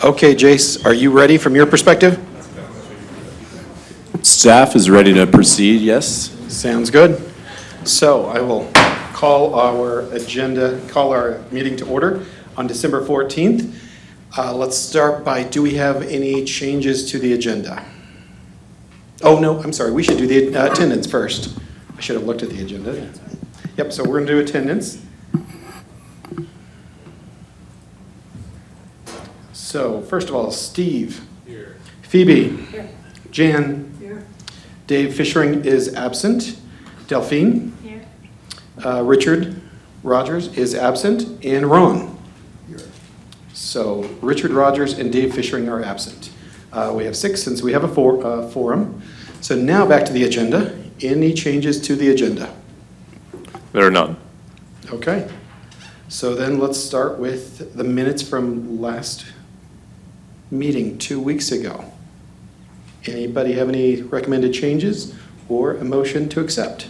Okay, Jace, are you ready from your perspective? Staff is ready to proceed, yes? Sounds good. So I will call our meeting to order on December 14th. Let's start by, do we have any changes to the agenda? Oh, no, I'm sorry, we should do the attendance first. I should have looked at the agenda. Yep, so we're going to do attendance. So first of all, Steve. Here. Phoebe. Here. Jan. Here. Dave Fishering is absent. Delphine. Here. Richard Rogers is absent. And Ron. Here. So Richard Rogers and Dave Fishering are absent. We have 6 since we have a forum. So now back to the agenda. Any changes to the agenda? There are none. Okay. So then let's start with the minutes from last meeting 2 weeks ago. Anybody have any recommended changes or a motion to accept?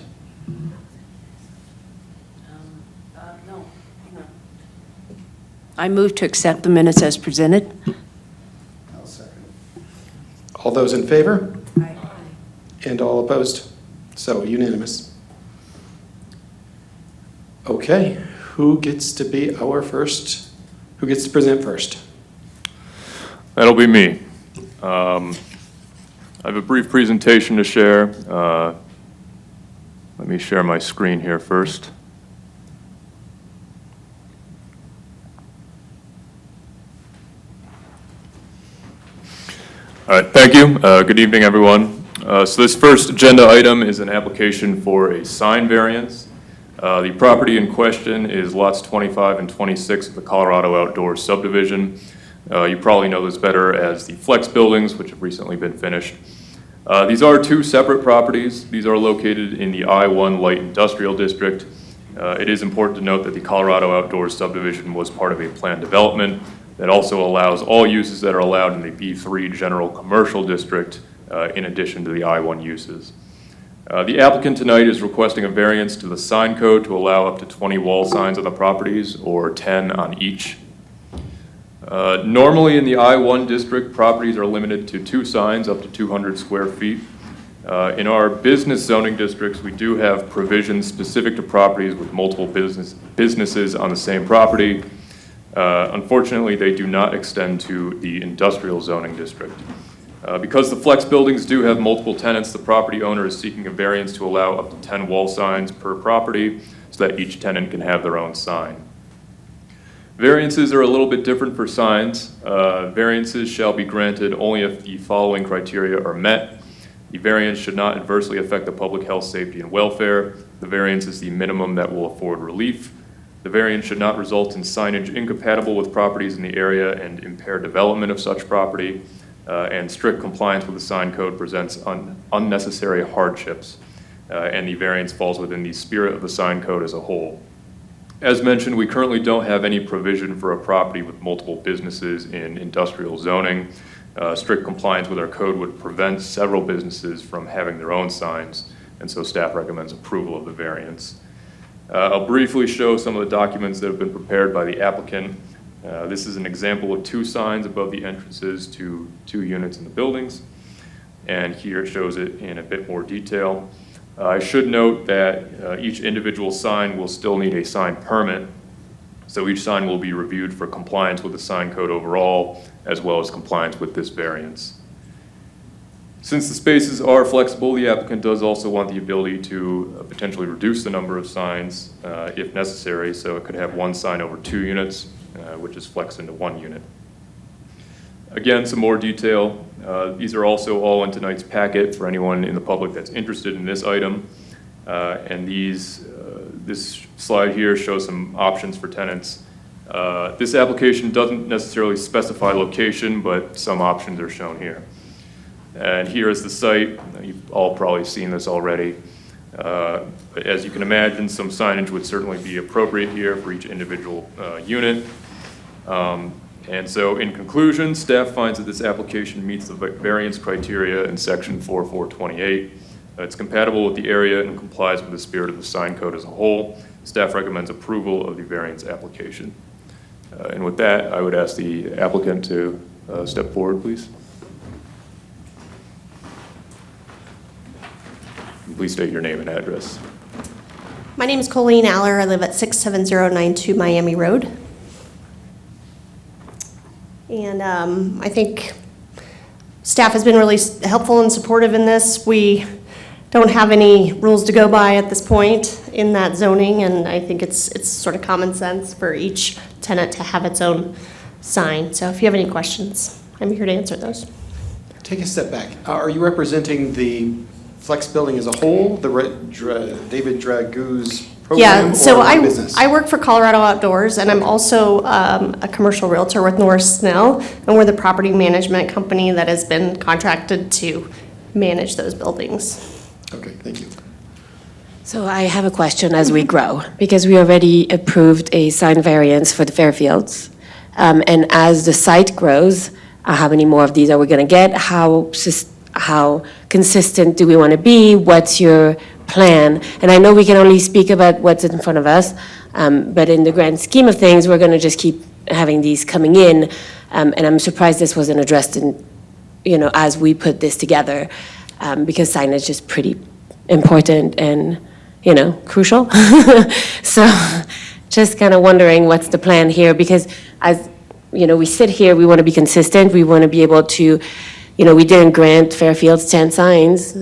No. I move to accept the minutes as presented. I'll second. All those in favor? Aye. And all opposed? So unanimous. Okay, who gets to present first? That'll be me. I have a brief presentation to share. Let me share my screen here first. All right, thank you. Good evening, everyone. So this first agenda item is an application for a sign variance. The property in question is lots 25 and 26 of the Colorado Outdoor Subdivision. You probably know this better as the Flex buildings, which have recently been finished. These are 2 separate properties. These are located in the I-1 Light Industrial District. It is important to note that the Colorado Outdoor Subdivision was part of a planned development that also allows all uses that are allowed in the B3 General Commercial District in addition to the I-1 uses. The applicant tonight is requesting a variance to the sign code to allow up to 20 wall signs on the properties, or 10 on each. Normally in the I-1 district, properties are limited to 2 signs up to 200 square feet. In our business zoning districts, we do have provisions specific to properties with multiple businesses on the same property. Unfortunately, they do not extend to the industrial zoning district. Because the Flex buildings do have multiple tenants, the property owner is seeking a variance to allow up to 10 wall signs per property so that each tenant can have their own sign. Variances are a little bit different for signs. Variances shall be granted only if the following criteria are met. The variance should not adversely affect the public health, safety, and welfare. The variance is the minimum that will afford relief. The variance should not result in signage incompatible with properties in the area and impair development of such property. And strict compliance with the sign code presents unnecessary hardships. And the variance falls within the spirit of the sign code as a whole. As mentioned, we currently don't have any provision for a property with multiple businesses in industrial zoning. Strict compliance with our code would prevent several businesses from having their own signs, and so staff recommends approval of the variance. I'll briefly show some of the documents that have been prepared by the applicant. This is an example of 2 signs above the entrances to 2 units in the buildings, and here it shows it in a bit more detail. I should note that each individual sign will still need a sign permit, so each sign will be reviewed for compliance with the sign code overall, as well as compliance with this variance. Since the spaces are flexible, the applicant does also want the ability to potentially reduce the number of signs if necessary, so it could have 1 sign over 2 units, which is flexed into 1 unit. Again, some more detail. These are also all in tonight's packet for anyone in the public that's interested in this item. And this slide here shows some options for tenants. This application doesn't necessarily specify location, but some options are shown here. And here is the site. You've all probably seen this already. But as you can imagine, some signage would certainly be appropriate here for each individual unit. And so in conclusion, staff finds that this application meets the variance criteria in section 4428. It's compatible with the area and complies with the spirit of the sign code as a whole. Staff recommends approval of the variance application. And with that, I would ask the applicant to step forward, please. And please state your name and address. My name is Colleen Aller. I live at 67092 Miami Road. And I think staff has been really helpful and supportive in this. We don't have any rules to go by at this point in that zoning, and I think it's sort of common sense for each tenant to have its own sign. So if you have any questions, I'm here to answer those. Take a step back. Are you representing the Flex building as a whole, the David Dragoo's program, Yeah, so or one business? I work for Colorado Outdoors, and I'm also a commercial realtor with Norris Snell, and we're the property management company that has been contracted to manage those buildings. Okay, thank you. So I have a question as we grow, because we already approved a sign variance for the Fairfields. And as the site grows, how many more of these are we going to get? How consistent do we want to be? What's your plan? And I know we can only speak about what's in front of us, but in the grand scheme of things, we're going to just keep having these coming in. And I'm surprised this wasn't addressed in, as we put this together, because signage is pretty important and, crucial. So just kind of wondering what's the plan here, because as, we sit here, we want to be consistent. We want to be able to, we didn't grant Fairfields 10 signs.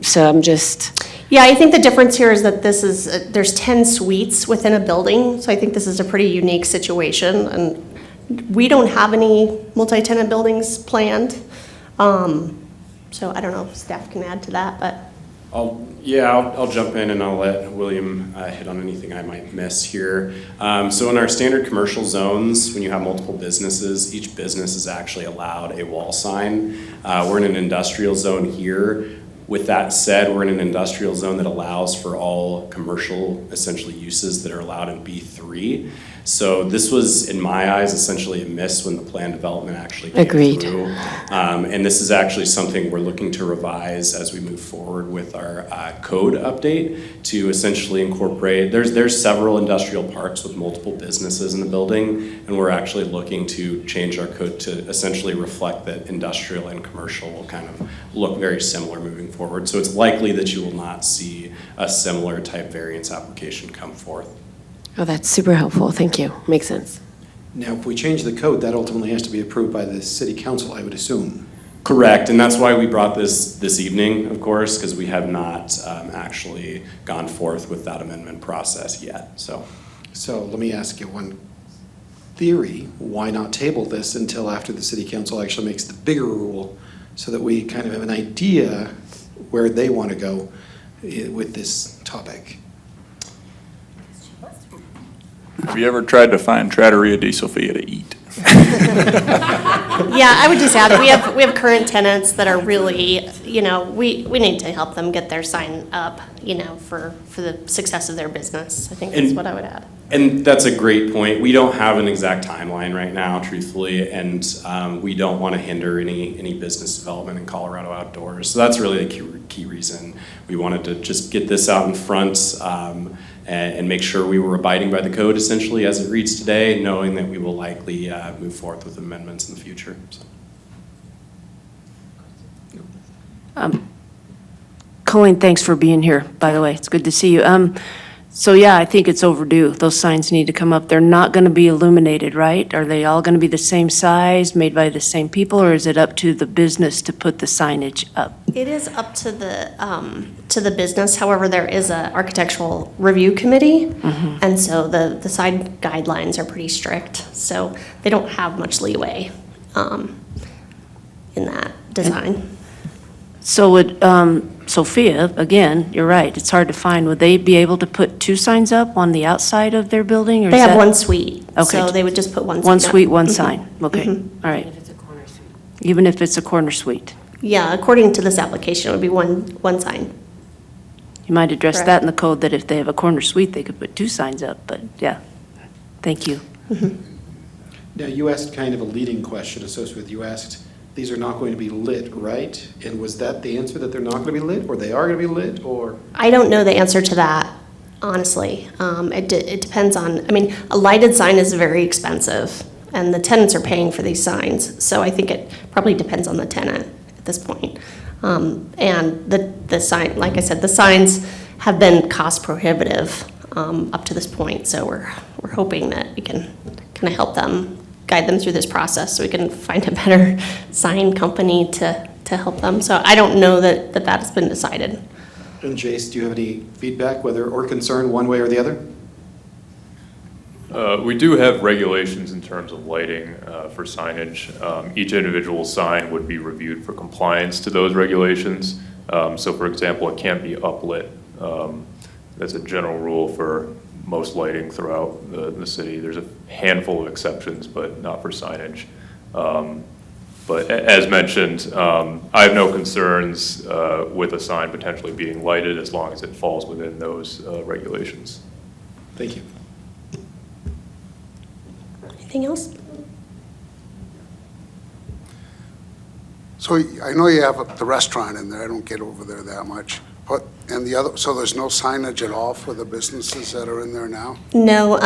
So I'm just. Yeah, I think the difference here is that there's 10 suites within a building, so I think this is a pretty unique situation, and we don't have any multi-tenant buildings planned. So I don't know if staff can add to that, but. I'll jump in and I'll let William hit on anything I might miss here. So in our standard commercial zones, when you have multiple businesses, each business is actually allowed a wall sign. We're in an industrial zone here. With that said, we're in an industrial zone that allows for all commercial, essentially, uses that are allowed in B3. So this was, in my eyes, essentially a miss when the plan development actually came Agreed. through. And this is actually something we're looking to revise as we move forward with our code update to essentially incorporate. There's several industrial parks with multiple businesses in the building, and we're actually looking to change our code to essentially reflect that industrial and commercial will kind of look very similar moving forward. So it's likely that you will not see a similar type variance application come forth. Oh, that's super helpful. Thank you. Makes sense. Now, if we change the code, that ultimately has to be approved by the city council, I would assume. Correct, and that's why we brought this evening, of course, because we have not actually gone forth with that amendment process yet, so. So let me ask you one theory. Why not table this until after the city council actually makes the bigger rule so that we kind of have an idea where they want to go with this topic? Have you ever tried to find Trattoria di Sofia to eat? Yeah, I would just add, we have current tenants that are really, we need to help them get their sign up, for the success of their business. I think that's what I would add. And that's a great point. We don't have an exact timeline right now, truthfully, and we don't want to hinder any business development in Colorado Outdoors. So that's really the key reason we wanted to just get this out in front and make sure we were abiding by the code essentially as it reads today, knowing that we will likely move forth with amendments in the future. So. Colleen, thanks for being here, by the way. It's good to see you. So yeah, I think it's overdue. Those signs need to come up. They're not going to be illuminated, right? Are they all going to be the same size, made by the same people, or is it up to the business to put the signage up? It is up to the business. However, there is an architectural review committee, and so the side guidelines are pretty strict. So they don't have much leeway in that design. So would, Sophia, again, you're right, it's hard to find. Would they be able to put two signs up on the outside of their building? Or They is have that- one suite, Okay. so they would just put one. One up. suite, one sign. Okay, all right. If it's a corner suite. Even if it's a corner suite. Yeah, according to this application, it would be one sign. You might address Correct. that in the code, that if they have a corner suite, they could put two signs up, but yeah. Thank you. Now, you asked kind of a leading question associated with, you asked, these are not going to be lit, right? And was that the answer, that they're not going to be lit, or they are going to be lit, or? I don't know the answer to that, honestly. It depends on, a lighted sign is very expensive. and the tenants are paying for these signs. So I think it probably depends on the tenant at this point. And the sign, like I said, the signs have been cost prohibitive up to this point. So we're hoping that we can kind of help them, guide them through this process so we can find a better sign company to help them. So I don't know that has been decided. And Jace, do you have any feedback, whether or concern, one way or the other? We do have regulations in terms of lighting for signage. Each individual sign would be reviewed for compliance to those regulations. So for example, it can't be uplit. That's a general rule for most lighting throughout the city. There's a handful of exceptions, but not for signage. But as mentioned, I have no concerns with a sign potentially being lighted as long as it falls within those regulations. Thank you. Anything else? So I know you have the restaurant in there, I don't get over there that much. But, and the other, so there's no signage at all for the businesses that are in there now? No,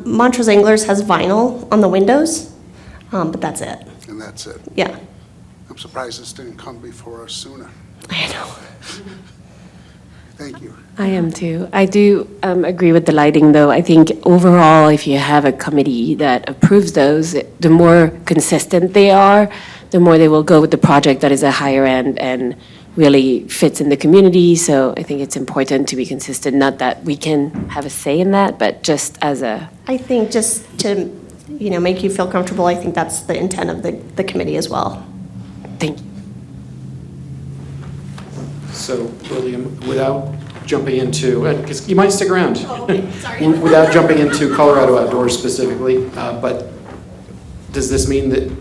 Montrose Anglers has vinyl on the windows, but that's it. And that's it? Yeah, I'm surprised this didn't come before us sooner. I know. Thank you. I am too. I do agree with the lighting, though. I think overall, if you have a committee that approves those, the more consistent they are, the more they will go with the project that is a higher end and really fits in the community. So I think it's important to be consistent, not that we can have a say in that, but just as a, I think just to, make you feel comfortable, I think that's the intent of the committee as well. thank you. So, William, without jumping into, because you might stick around. Oh, okay, sorry. Without jumping into Colorado Outdoors specifically, but does this mean that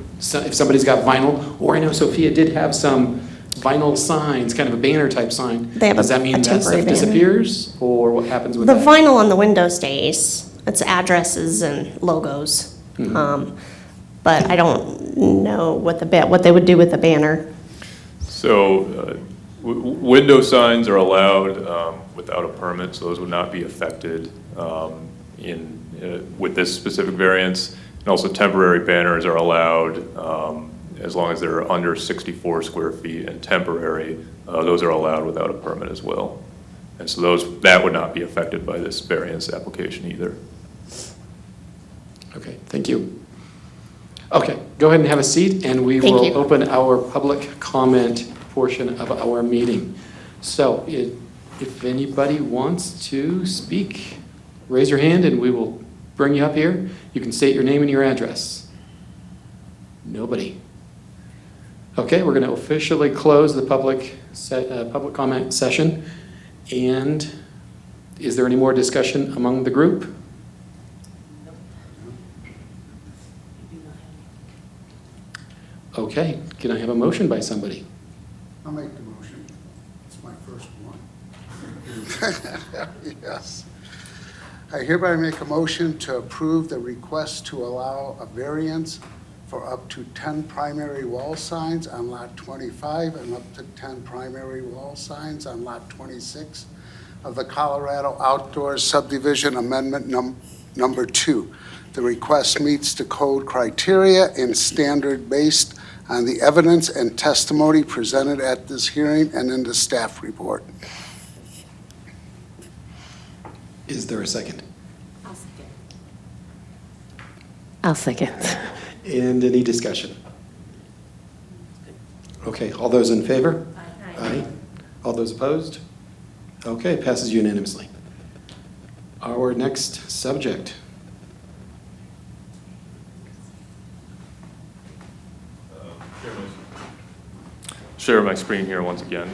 if somebody's got vinyl, or I know Sophia did have some vinyl signs, kind of a banner type sign. They have does that a mean that temporary stuff banner. disappears, or what happens with The that? vinyl on the window stays. It's addresses and logos. But I don't know what they would do with the banner. So window signs are allowed without a permit, so those would not be affected with this specific variance. And also temporary banners are allowed as long as they're under 64 square feet, and temporary, those are allowed without a permit as well. And so that would not be affected by this variance application either. Okay, thank you. Okay, go ahead and have a seat, and we Thank will you. open our public comment portion of our meeting. So if anybody wants to speak, raise your hand and we will bring you up here. You can state your name and your address. Nobody. Okay, we're going to officially close the public comment session. And is there any more discussion among the group? Okay, can I have a motion by somebody? I'll make the motion. It's my first one. Yes. I hereby make a motion to approve the request to allow a variance for up to 10 primary wall signs on Lot 25 and up to 10 primary wall signs on Lot 26 of the Colorado Outdoors Subdivision Amendment Number 2. The request meets the code criteria and standard based on the evidence and testimony presented at this hearing and in the staff report. Is there a second? I'll second. And any discussion? Okay, all those in favor? Aye. All those opposed? Okay, passes unanimously. Our next subject. Share my screen here once again.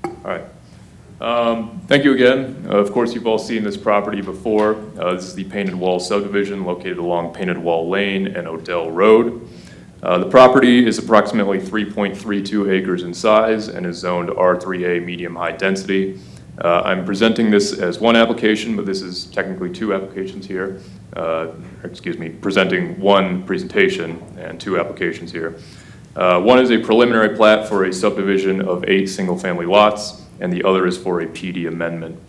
All right. Thank you again. Of course, you've all seen this property before. This is the Painted Wall subdivision located along Painted Wall Lane and Odell Road. The property is approximately 3.32 acres in size and is zoned R3A medium-high density. I'm presenting this as one application, but this is technically two applications here. Presenting one presentation and two applications here. One is a preliminary plat for a subdivision of 8 single-family lots, and the other is for a PD amendment.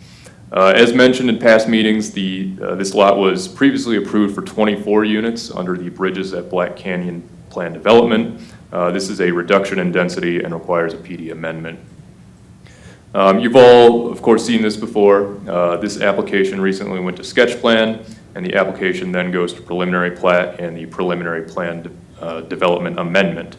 As mentioned in past meetings, this lot was previously approved for 24 units under the Bridges at Black Canyon Plan Development. This is a reduction in density and requires a PD amendment. You've all, of course, seen this before. This application recently went to sketch plan, and the application then goes to preliminary plat and the preliminary plan development amendment.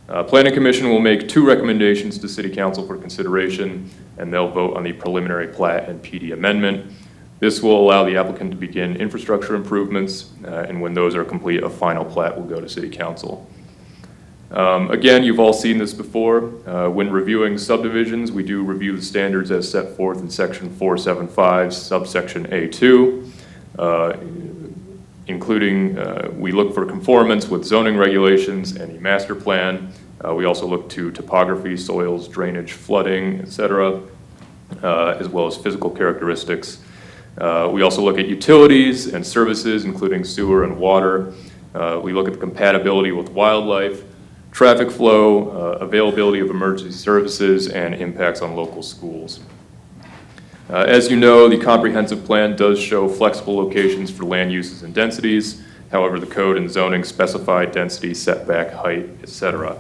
Planning Commission will make 2 recommendations to City Council for consideration, and they'll vote on the preliminary plat and PD amendment. This will allow the applicant to begin infrastructure improvements, and when those are complete, a final plat will go to City Council. Again, you've all seen this before. When reviewing subdivisions, we do review the standards as set forth in section 475, subsection A2, including we look for conformance with zoning regulations and the master plan. We also look to topography, soils, drainage, flooding, etc., as well as physical characteristics. We also look at utilities and services, including sewer and water. We look at the compatibility with wildlife, traffic flow, availability of emergency services, and impacts on local schools. As you know, the comprehensive plan does show flexible locations for land uses and densities. However, the code and zoning specify density, setback, height, etc.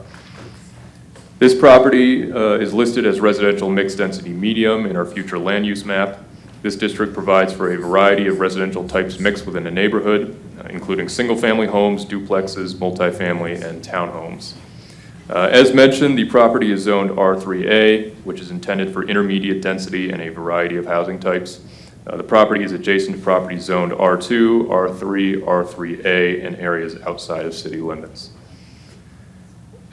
This property is listed as residential mixed density medium in our future land use map. This district provides for a variety of residential types mixed within a neighborhood, including single-family homes, duplexes, multifamily, and townhomes. As mentioned, the property is zoned R3A, which is intended for intermediate density and a variety of housing types. The property is adjacent to properties zoned R2, R3, R3A, and areas outside of city limits.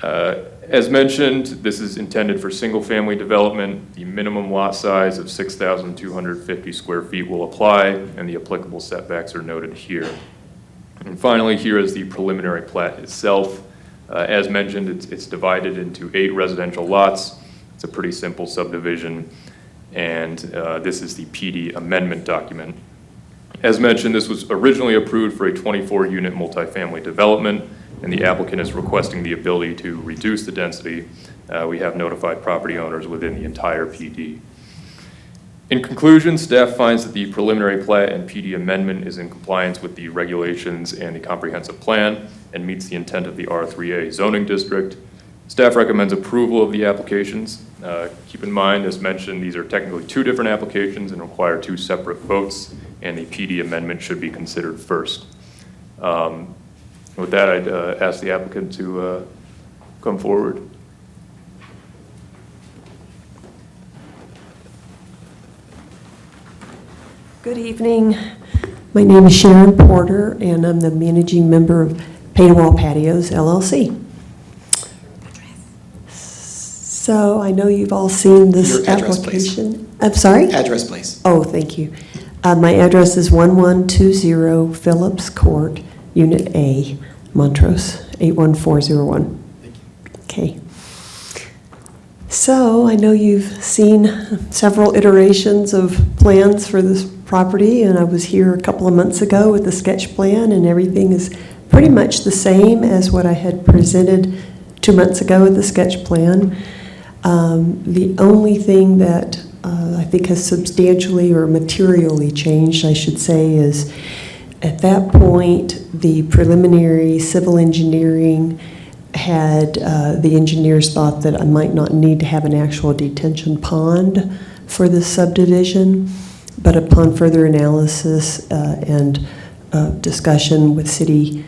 As mentioned, this is intended for single-family development. The minimum lot size of 6,250 square feet will apply, and the applicable setbacks are noted here. And finally, here is the preliminary plat itself. As mentioned, it's divided into 8 residential lots. It's a pretty simple subdivision, and this is the PD amendment document. As mentioned, this was originally approved for a 24-unit multifamily development, and the applicant is requesting the ability to reduce the density. We have notified property owners within the entire PD. In conclusion, staff finds that the preliminary plat and PD amendment is in compliance with the regulations and the comprehensive plan and meets the intent of the R3A zoning district. Staff recommends approval of the applications. Keep in mind, as mentioned, these are technically 2 different applications and require 2 separate votes, and the PD amendment should be considered first. With that, I'd ask the applicant to come forward. Good evening. My name is Sharon Porter, and I'm the managing member of Paint and Wall Patios, LLC. So I know you've all seen this Your address, application. please. I'm sorry? Address, please. Oh, thank you. My address is 1120 Phillips Court, Unit A, Montrose, 81401. Okay. So I know you've seen several iterations of plans for this property, and I was here a couple of months ago with the sketch plan, and everything is pretty much the same as what I had presented 2 months ago with the sketch plan. The only thing that I think has substantially or materially changed, I should say, is at that point, the preliminary civil engineering had, the engineers thought that I might not need to have an actual detention pond for this subdivision, but upon further analysis and discussion with City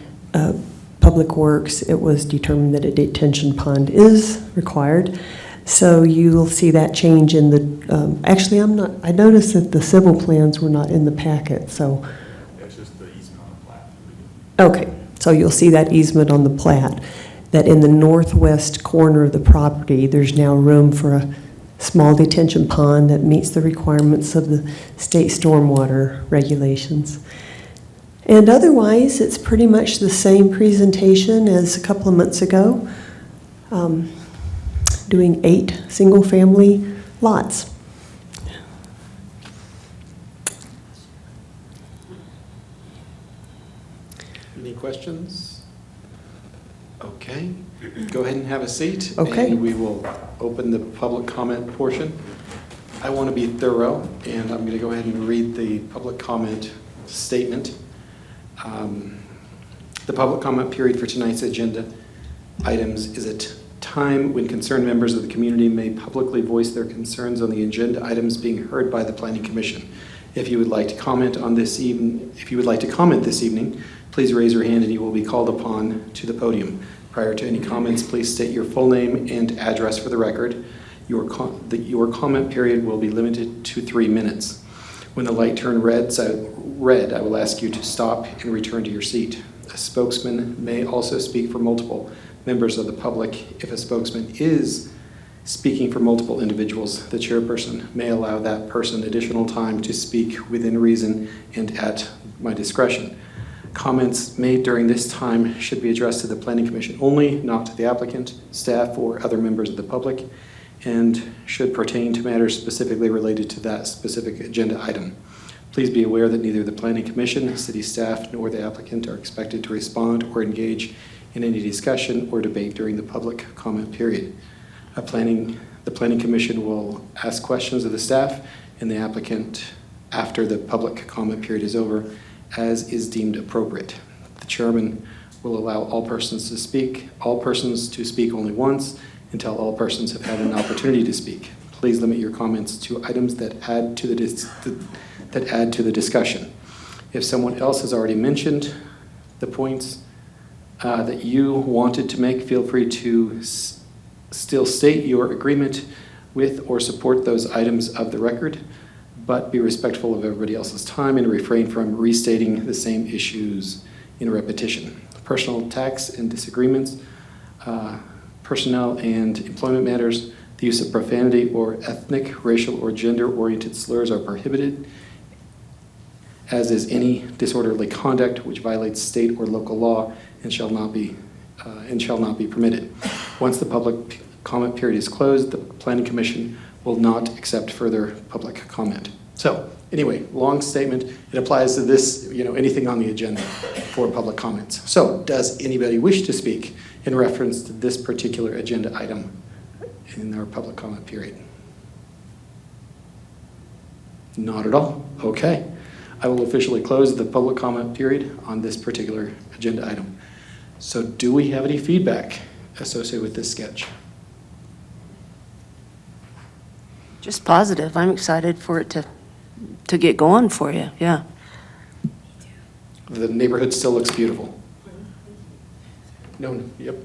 Public Works, it was determined that a detention pond is required. So you'll see that change in the, actually I noticed that the civil plans were not in the packet, so. That's just the easement on the plat. Okay, so you'll see that easement on the plat, that in the northwest corner of the property, there's now room for a small detention pond that meets the requirements of the state stormwater regulations. And otherwise, it's pretty much the same presentation as a couple of months ago, doing 8 single-family lots. Any questions? Okay, go ahead and have a seat. Okay. And we will open the public comment portion. I want to be thorough, and I'm going to go ahead and read the public comment statement. The public comment period for tonight's agenda items is a time when concerned members of the community may publicly voice their concerns on the agenda items being heard by the Planning Commission. If you would like to comment this evening, please raise your hand and you will be called upon to the podium. Prior to any comments, please state your full name and address for the record. Your comment period will be limited to 3 minutes. When the light turns red, I will ask you to stop and return to your seat. A spokesman may also speak for multiple members of the public. If a spokesman is speaking for multiple individuals, the chairperson may allow that person additional time to speak within reason and at my discretion. Comments made during this time should be addressed to the Planning Commission only, not to the applicant, staff, or other members of the public, and should pertain to matters specifically related to that specific agenda item. Please be aware that neither the Planning Commission, city staff, nor the applicant are expected to respond or engage in any discussion or debate during the public comment period. The Planning Commission will ask questions of the staff and the applicant after the public comment period is over, as is deemed appropriate. The chairman will allow all persons to speak only once until all persons have had an opportunity to speak. Please limit your comments to items that add to the discussion. If someone else has already mentioned the points that you wanted to make, feel free to still state your agreement with or support those items of the record, but be respectful of everybody else's time and refrain from restating the same issues in repetition. Personal attacks and disagreements, personnel and employment matters, the use of profanity or ethnic, racial, or gender-oriented slurs are prohibited, as is any disorderly conduct which violates state or local law and shall not be permitted. Once the public comment period is closed, the Planning Commission will not accept further public comment. So, anyway, long statement. It applies to this, anything on the agenda for public comments. So, does anybody wish to speak in reference to this particular agenda item in our public comment period? Not at all. Okay. I will officially close the public comment period on this particular agenda item. So, do we have any feedback associated with this sketch? Just positive. I'm excited for it to get going for you, yeah. The neighborhood still looks beautiful. No, yep.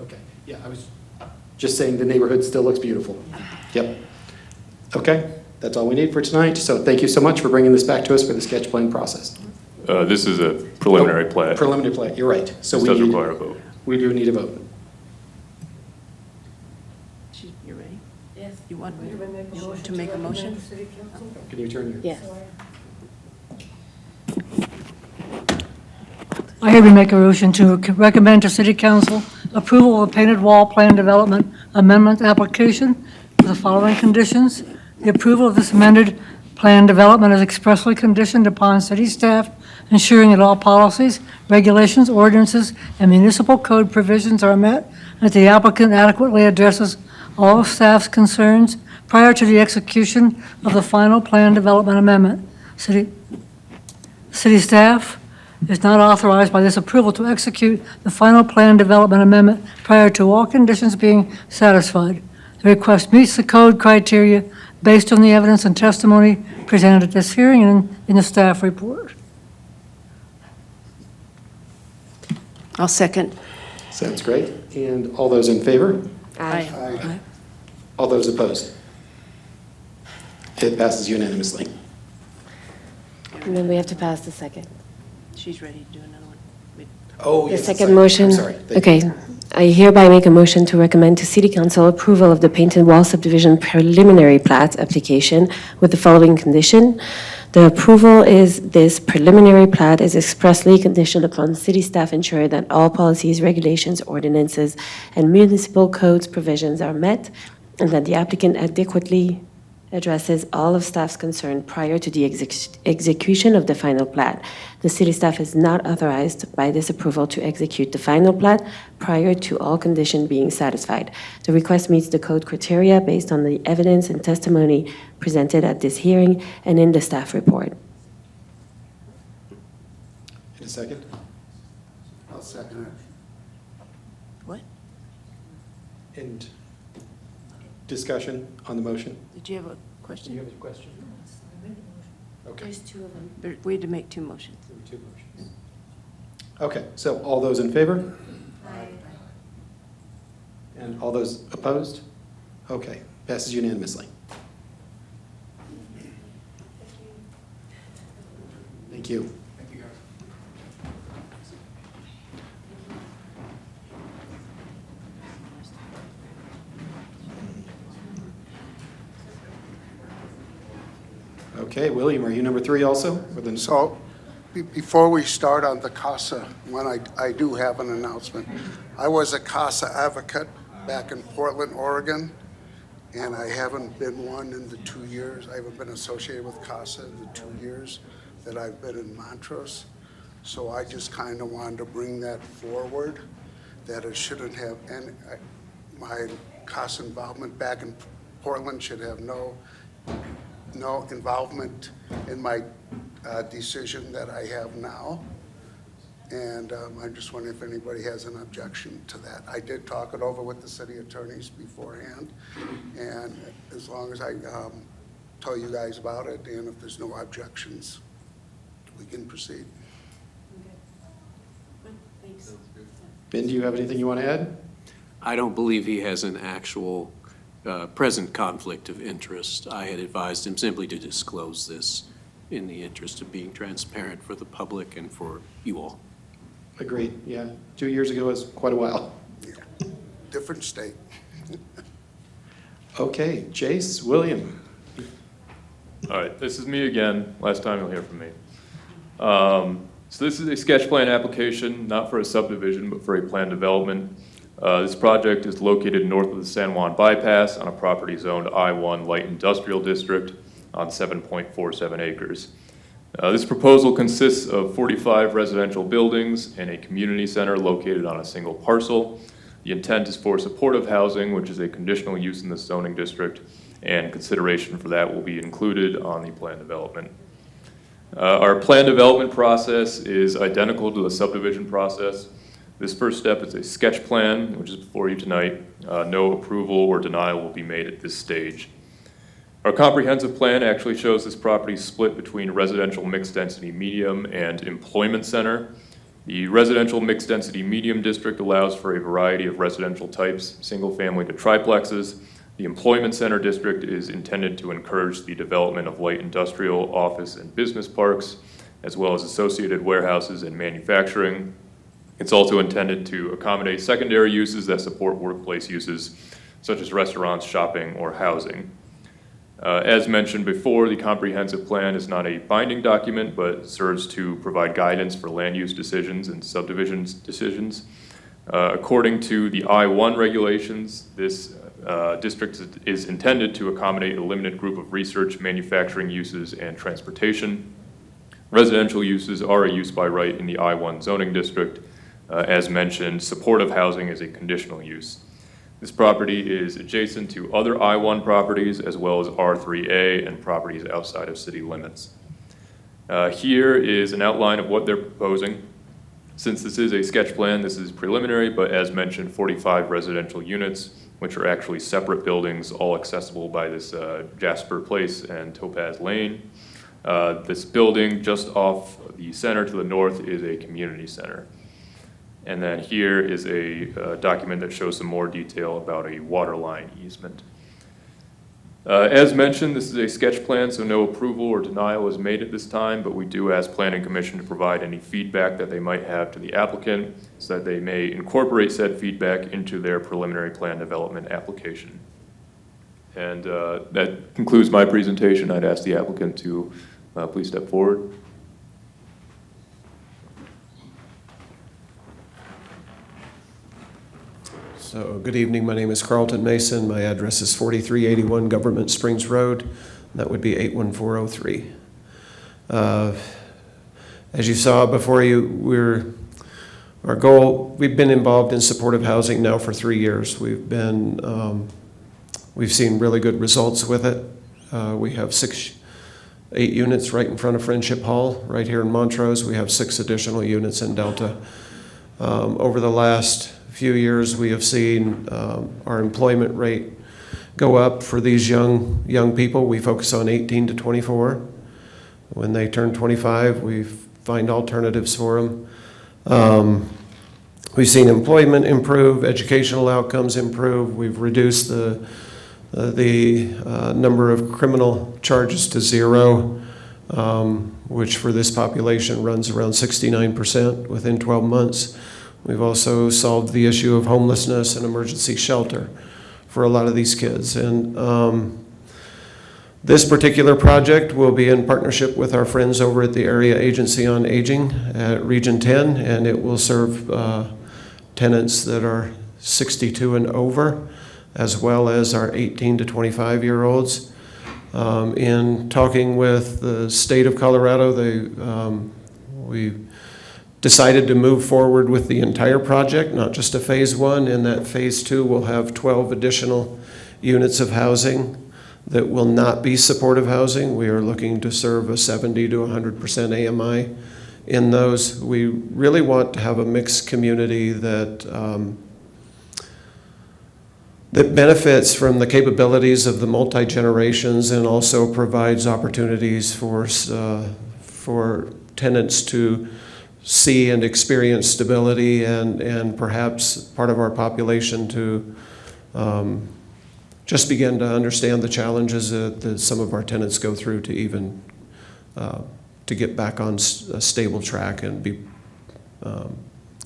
Okay, yeah, I was just saying the neighborhood still looks beautiful. Yep. Okay, that's all we need for tonight. So thank you so much for bringing this back to us for the sketch plan process. This is a preliminary plat. Preliminary plat, you're right. So This does require a vote. We do need a vote. You ready? Yes. You want me to make a motion? Can you turn your? Yes. I hereby make a motion to recommend to City Council approval of a painted wall plan development amendment application with the following conditions. The approval of this amended plan development is expressly conditioned upon city staff ensuring that all policies, regulations, ordinances, and municipal code provisions are met, and that the applicant adequately addresses all of staff's concerns prior to the execution of the final plan development amendment. City staff is not authorized by this approval to execute the final plan development amendment prior to all conditions being satisfied. The request meets the code criteria based on the evidence and testimony presented at this hearing and in the staff report. I'll second. Sounds great. And all those in favor? Aye. Aye. All those opposed? It passes unanimously. And then we have to pass the second. She's ready to do another one. Oh, The yes, second I'm motion. sorry. Thank you. Okay. I hereby make a motion to recommend to City Council approval of the Painted Wall Subdivision preliminary plat application with the following condition. The approval is this preliminary plat is expressly conditioned upon city staff ensuring that all policies, regulations, ordinances, and municipal codes provisions are met, and that the applicant adequately addresses all of staff's concern prior to the execution of the final plat. The city staff is not authorized by this approval to execute the final plat prior to all conditions being satisfied. The request meets the code criteria based on the evidence and testimony presented at this hearing and in the staff report. In a second? I'll second it. What? And discussion on the motion? Did you have a question? Do you have a question? Okay. There's two of them. We had to make two motions. There were two motions. Okay, so all those in favor? Aye. And all those opposed? Okay, passes unanimously. Thank you. Okay, William, are you number 3 also? So, before we start on the CASA, I do have an announcement. I was a CASA advocate back in Portland, Oregon, and I haven't been one in the 2 years. I haven't been associated with CASA in the 2 years that I've been in Montrose. So I just kind of wanted to bring that forward, that it shouldn't have any, my CASA involvement back in Portland should have no involvement in my decision that I have now. And I'm just wondering if anybody has an objection to that. I did talk it over with the city attorneys beforehand, and as long as I tell you guys about it, and if there's no objections, we can proceed. Thanks. Ben, do you have anything you want to add? I don't believe he has an actual present conflict of interest. I had advised him simply to disclose this in the interest of being transparent for the public and for you all. Agreed, yeah. 2 years ago was quite a while. Yeah. Different state. Okay, Chase, William. All right, this is me again. Last time you'll hear from me. So this is a sketch plan application, not for a subdivision, but for a plan development. This project is located north of the San Juan Bypass on a property zoned I-1 Light Industrial District on 7.47 acres. This proposal consists of 45 residential buildings and a community center located on a single parcel. The intent is for supportive housing, which is a conditional use in the zoning district, and consideration for that will be included on the plan development. Our plan development process is identical to the subdivision process. This first step is a sketch plan, which is before you tonight. No approval or denial will be made at this stage. Our comprehensive plan actually shows this property split between residential mixed-density medium and employment center. The residential mixed-density medium district allows for a variety of residential types, single-family to triplexes. The employment center district is intended to encourage the development of light industrial, office, and business parks, as well as associated warehouses and manufacturing. It's also intended to accommodate secondary uses that support workplace uses, such as restaurants, shopping, or housing. As mentioned before, the comprehensive plan is not a binding document, but serves to provide guidance for land use decisions and subdivision decisions. According to the I-1 regulations, this district is intended to accommodate a limited group of research, manufacturing uses, and transportation. Residential uses are a use by right in the I-1 zoning district. As mentioned, supportive housing is a conditional use. This property is adjacent to other I-1 properties as well as R3A and properties outside of city limits. Here is an outline of what they're proposing. Since this is a sketch plan, this is preliminary, but as mentioned, 45 residential units, which are actually separate buildings, all accessible by this Jasper Place and Topaz Lane. This building just off the center to the north is a community center. And then here is a document that shows some more detail about a water line easement. As mentioned, this is a sketch plan, so no approval or denial is made at this time, but we do ask Planning Commission to provide any feedback that they might have to the applicant so that they may incorporate said feedback into their preliminary plan development application. And that concludes my presentation. I'd ask the applicant to please step forward. So, good evening. My name is Carlton Mason. My address is 4381 Government Springs Road. That would be 81403. As you saw before you, our goal, we've been involved in supportive housing now for 3 years. We've seen really good results with it. We have 8 units right in front of Friendship Hall, right here in Montrose. We have 6 additional units in Delta. Over the last few years, we have seen our employment rate go up for these young people. We focus on 18 to 24. When they turn 25, we find alternatives for them. We've seen employment improve, educational outcomes improve. We've reduced the number of criminal charges to 0, which for this population runs around 69% within 12 months. We've also solved the issue of homelessness and emergency shelter for a lot of these kids. And this particular project will be in partnership with our friends over at the Area Agency on Aging at Region 10, and it will serve tenants that are 62 and over, as well as our 18 to 25-year-olds. In talking with the state of Colorado, we decided to move forward with the entire project, not just a phase 1, and that phase 2 will have 12 additional units of housing that will not be supportive housing. We are looking to serve a 70 to 100% AMI in those. We really want to have a mixed community that benefits from the capabilities of the multi-generations and also provides opportunities for tenants to see and experience stability and perhaps part of our population to just begin to understand the challenges that some of our tenants go through to even to get back on a stable track and be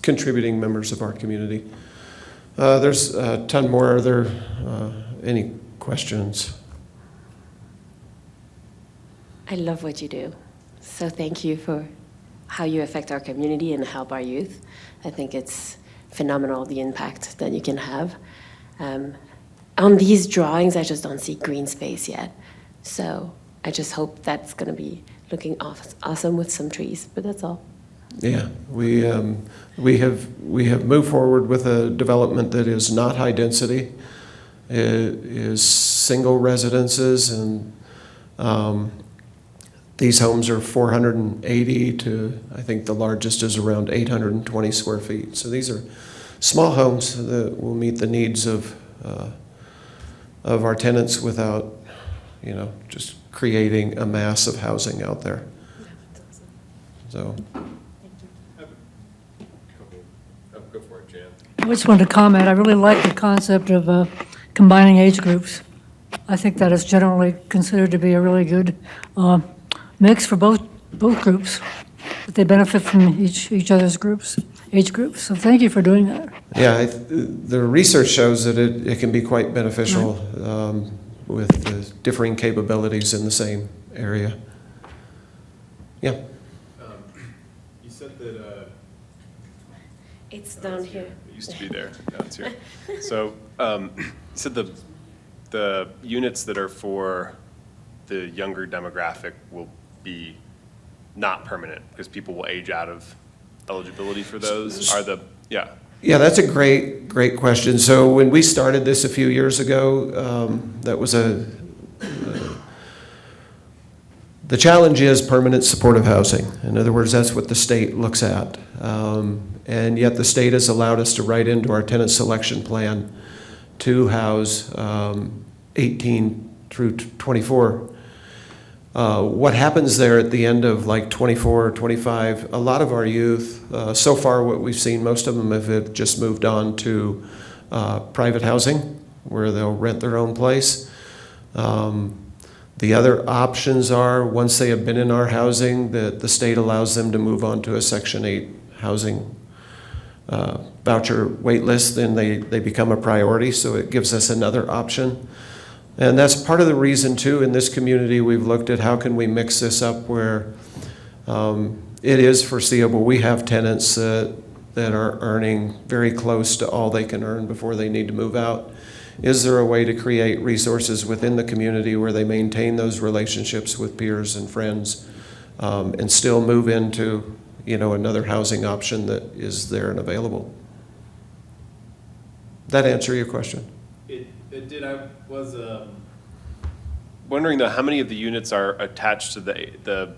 contributing members of our community. There's a ton more. Are there any questions? I love what you do. So thank you for how you affect our community and help our youth. I think it's phenomenal, the impact that you can have. On these drawings, I just don't see green space yet. So I just hope that's going to be looking awesome with some trees, but that's all. Yeah, we have moved forward with a development that is not high density. It is single residences, and these homes are 480 to, I think the largest is around 820 square feet. So these are small homes that will meet the needs of our tenants without, just creating a mass of housing out there. So. Go for it, Jan. I just wanted to comment, I really like the concept of combining age groups. I think that is generally considered to be a really good mix for both groups, that they benefit from each other's age groups. So thank you for doing that. Yeah, the research shows that it can be quite beneficial with the differing capabilities in the same area. Yeah. You said that... It's down here. It used to be there, now it's here. So you said the units that are for the younger demographic will be not permanent because people will age out of eligibility for those. Yeah, that's a great question. So when we started this a few years ago, that was the challenge is permanent supportive housing. In other words, that's what the state looks at. And yet the state has allowed us to write into our tenant selection plan to house 18 through 24. What happens there at the end of like 24 or 25, a lot of our youth, so far what we've seen, most of them have just moved on to private housing where they'll rent their own place. The other options are, once they have been in our housing, that the state allows them to move on to a Section 8 housing voucher wait list, then they become a priority, so it gives us another option. And that's part of the reason, too, in this community, we've looked at how can we mix this up where it is foreseeable. We have tenants that that are earning very close to all they can earn before they need to move out? Is there a way to create resources within the community where they maintain those relationships with peers and friends and still move into, another housing option that is there and available? That answer your question? It did. I was wondering though, how many of the units are attached to the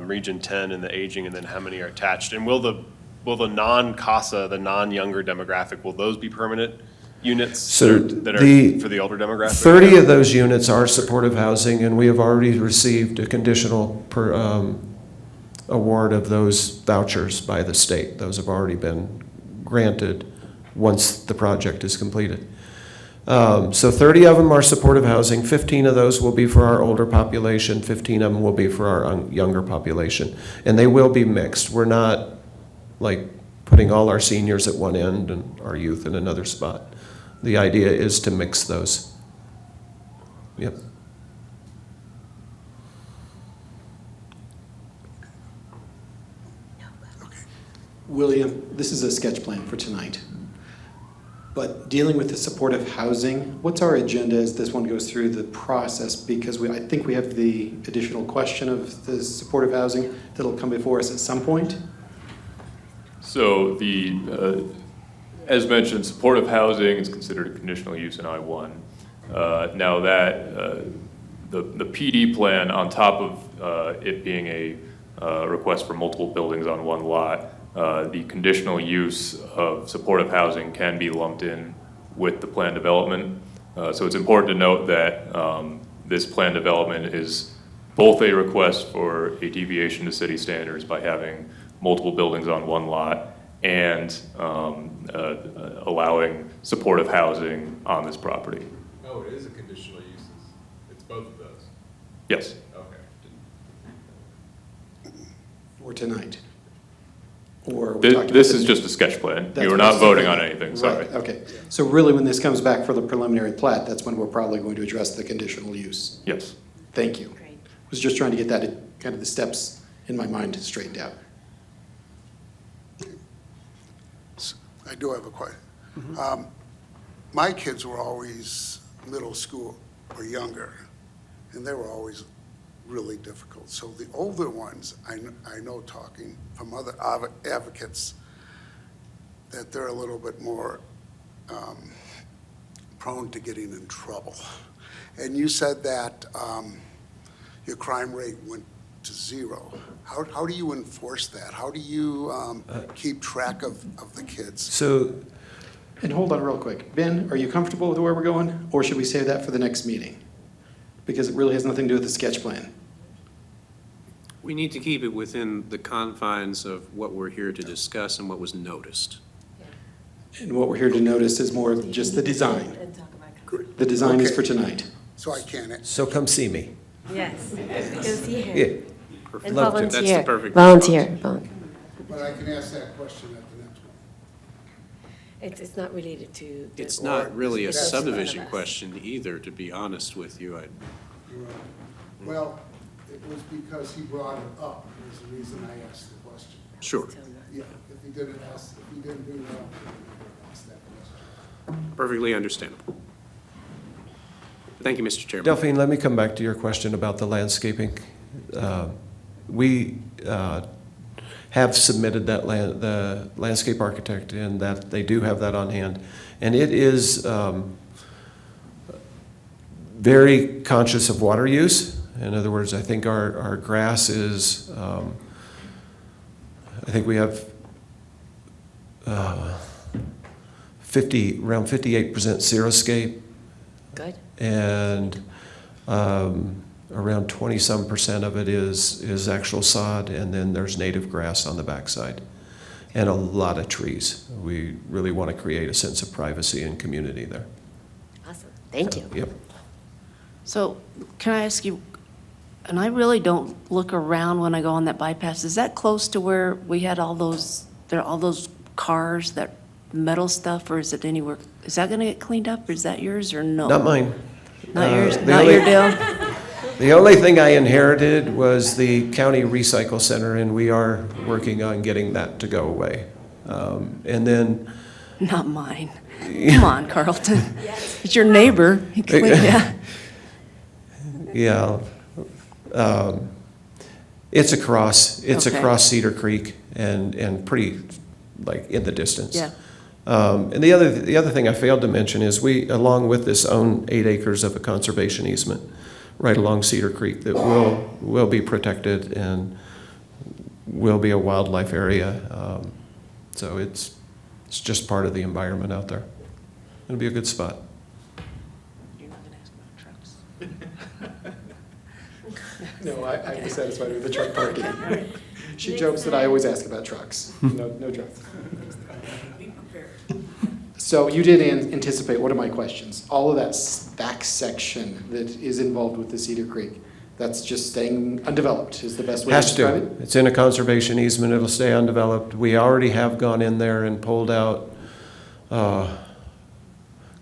Region 10 and the aging, and then how many are attached? And will the non-CASA, the non-younger demographic, will those be permanent units So that are for the older demographic? 30 of those units are supportive housing, and we have already received a conditional award of those vouchers by the state. Those have already been granted once the project is completed. So 30 of them are supportive housing, 15 of those will be for our older population, 15 of them will be for our younger population. And they will be mixed. We're not like putting all our seniors at one end and our youth in another spot. The idea is to mix those. Yep. William, this is a sketch plan for tonight. But dealing with the supportive housing, what's our agenda as this one goes through the process? Because I think we have the additional question of the supportive housing that'll come before us at some point. So as mentioned, supportive housing is considered a conditional use in I-1. Now that the PD plan, on top of it being a request for multiple buildings on one lot, the conditional use of supportive housing can be lumped in with the plan development. So it's important to note that this plan development is both a request for a deviation to city standards by having multiple buildings on one lot and allowing supportive housing on this property. Oh, it is a conditional use. It's both of those? Yes. Okay. For tonight. Or This is just a sketch plan. You are not voting on anything, sorry. Right, okay. So really, when this comes back for the preliminary plat, that's when we're probably going to address the conditional use. Yes. Thank you. Was just trying to get that, kind of the steps in my mind straightened out. I do have a question. My kids were always middle school or younger, and they were always really difficult. So the older ones, I know talking from other advocates, that they're a little bit more prone to getting in trouble. And you said that your crime rate went to zero. How do you enforce that? How do you keep track of the kids? So, and hold on real quick. Ben, are you comfortable with where we're going? Or should we save that for the next meeting? Because it really has nothing to do with the sketch plan. We need to keep it within the confines of what we're here to discuss and what was noticed. And what we're here to notice is more just the design. The design is Okay. for tonight. So I can't. so come see me. Yes. Go see her. Yeah. And Love to. volunteer. That's the perfect Volunteer. But I can ask that question at the next one. It's not related to. the- It's not really a That's- subdivision question either, to be honest with you. Well, it was because he brought it up, was the reason I asked the question. Sure. Yeah, if he didn't bring it up, I would have asked that question. Perfectly understandable. Thank you, Mr. Chairman. Delphine, let me come back to your question about the landscaping. We have submitted the landscape architect, and that they do have that on hand. And it is very conscious of water use. In other words, I think our grass is, I think we have around 58% xeriscape. Good. And around 20-some% of it is actual sod, and then there's native grass on the backside, and a lot of trees. We really want to create a sense of privacy and community there. Awesome. Thank you. Yep. So can I ask you, and I really don't look around when I go on that bypass, is that close to where we had all those cars, that metal stuff, or is it anywhere, is that gonna get cleaned up, or is that yours, or no? Not mine. Not yours, the not only- your deal? The only thing I inherited was the county recycle center, and we are working on getting that to go away. And then, Not mine. Come on, Carlton. It's your neighbor. Yeah. yeah, it's across Okay. Cedar Creek and pretty, like, in the distance. Yeah. And the other thing I failed to mention is we, along with this, own 8 acres of a conservation easement right along Cedar Creek that will be protected and will be a wildlife area. So it's just part of the environment out there. It'll be a good spot. You're not going to ask about trucks? No, I'd be satisfied with the truck parking. She jokes that I always ask about trucks. No trucks. So you did anticipate one of my questions. All of that back section that is involved with the Cedar Creek, that's just staying undeveloped is the best way to Has describe to. it? It's in a conservation easement. It'll stay undeveloped. We already have gone in there and pulled out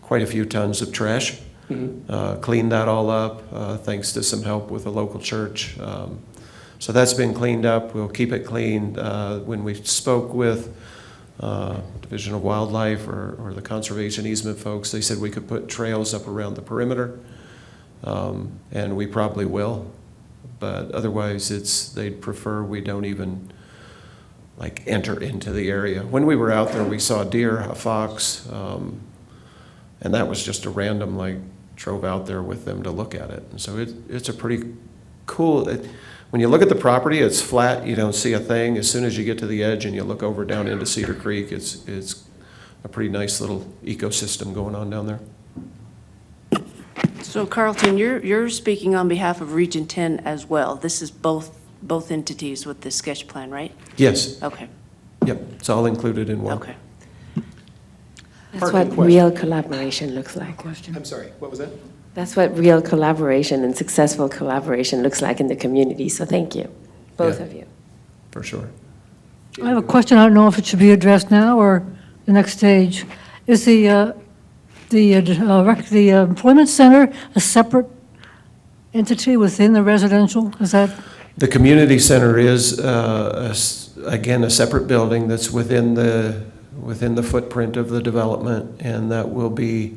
quite a few tons of trash. Cleaned that all up, thanks to some help with a local church. So that's been cleaned up. We'll keep it clean. When we spoke with Division of Wildlife or the conservation easement folks, they said we could put trails up around the perimeter, and we probably will. But otherwise, they'd prefer we don't even like enter into the area. When we were out there, we saw deer, a fox, and that was just a random, like, drove out there with them to look at it. And so it's a pretty cool, when you look at the property, it's flat, you don't see a thing. As soon as you get to the edge and you look over down into Cedar Creek, it's a pretty nice little ecosystem going on down there. So Carlton, you're speaking on behalf of Region 10 as well. This is both entities with this sketch plan, right? Yes, Okay, yep, it's all included in one. okay. That's Parking what question. real collaboration looks like. I'm sorry, what was that? That's what real collaboration and successful collaboration looks like in the community, so thank you, both Yeah. of you. For sure. I have a question. I don't know if it should be addressed now or the next stage. Is the employment center a separate entity within the residential? Is that? The community center is, again, a separate building that's within the footprint of the development, and that will be,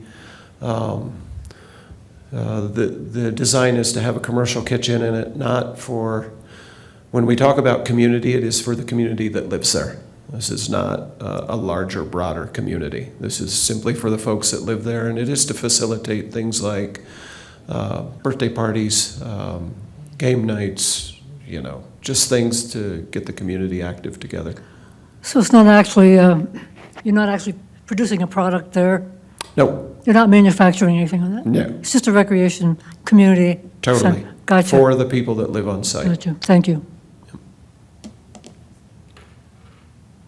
the design is to have a commercial kitchen in it, not for, when we talk about community, it is for the community that lives there. This is not a larger, broader community. This is simply for the folks that live there, and it is to facilitate things like birthday parties, game nights, just things to get the community active together. So it's not actually, you're not actually producing a product there? No, You're not manufacturing anything on that? no, It's just a recreation community? totally. center. Gotcha. For the people that live on site. Gotcha. Thank you.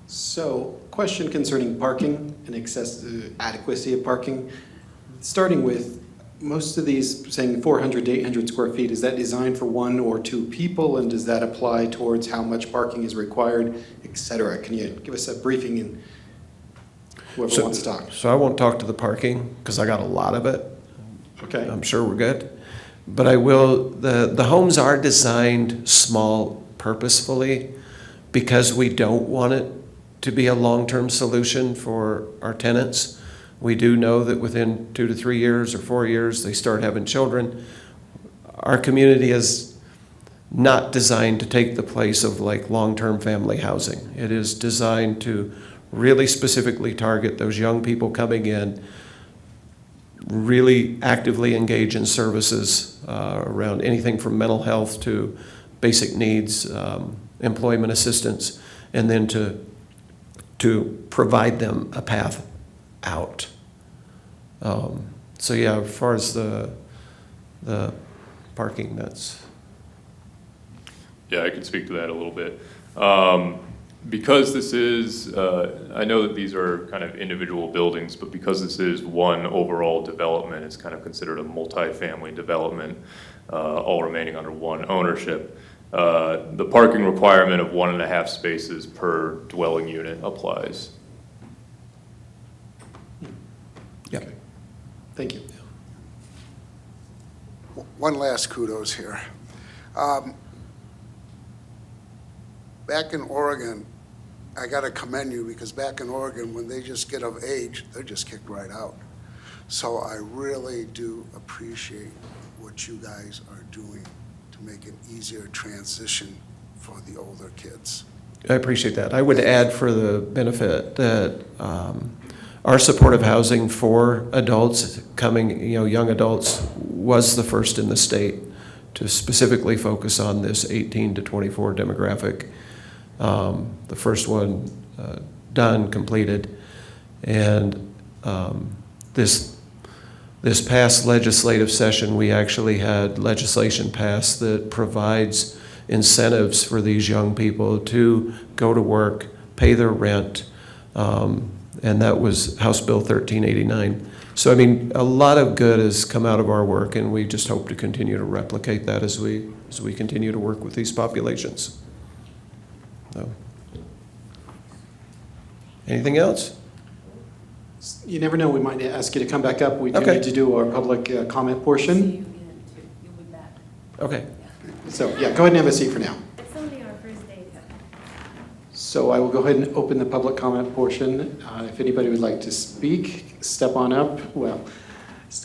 So, question concerning parking and adequacy of parking. Starting with, most of these saying 400 to 800 square feet, is that designed for 1 or 2 people? And does that apply towards how much parking is required, et cetera? Can you give us a briefing and whoever wants to talk? So I won't talk to the parking, because I got a lot of it. Okay. I'm sure we're good. But I will, the homes are designed small purposefully because we don't want it to be a long-term solution for our tenants. We do know that within 2 to 3 years or 4 years, they start having children. Our community is not designed to take the place of like long-term family housing. It is designed to really specifically target those young people coming in, really actively engage in services around anything from mental health to basic needs, employment assistance, and then to provide them a path out. So yeah, as far as the parking, that's. Yeah, I can speak to that a little bit. Because this is, I know that these are kind of individual buildings, but because this is one overall development, it's kind of considered a multi-family development, all remaining under one ownership. The parking requirement of 1.5 spaces per dwelling unit applies. Yeah. Okay. Thank you. One last kudos here. Back in Oregon, I got to commend you, because back in Oregon, when they just get of age, they're just kicked right out. So I really do appreciate what you guys are doing to make an easier transition for the older kids. I appreciate that. I would add for the benefit that our supportive housing for adults coming, young adults, was the first in the state to specifically focus on this 18 to 24 demographic. The first one done, completed, and this past legislative session, we actually had legislation passed that provides incentives for these young people to go to work, pay their rent, and that was House Bill 1389. So, I mean, a lot of good has come out of our work, and we just hope to continue to replicate that as we continue to work with these populations. So. Anything else? You never know, we might ask you to come back up. We do Okay. need to do our public comment portion. Okay. So, yeah, go ahead and have a seat for now. It's only our first day. So I will go ahead and open the public comment portion. If anybody would like to speak, step on up. Well,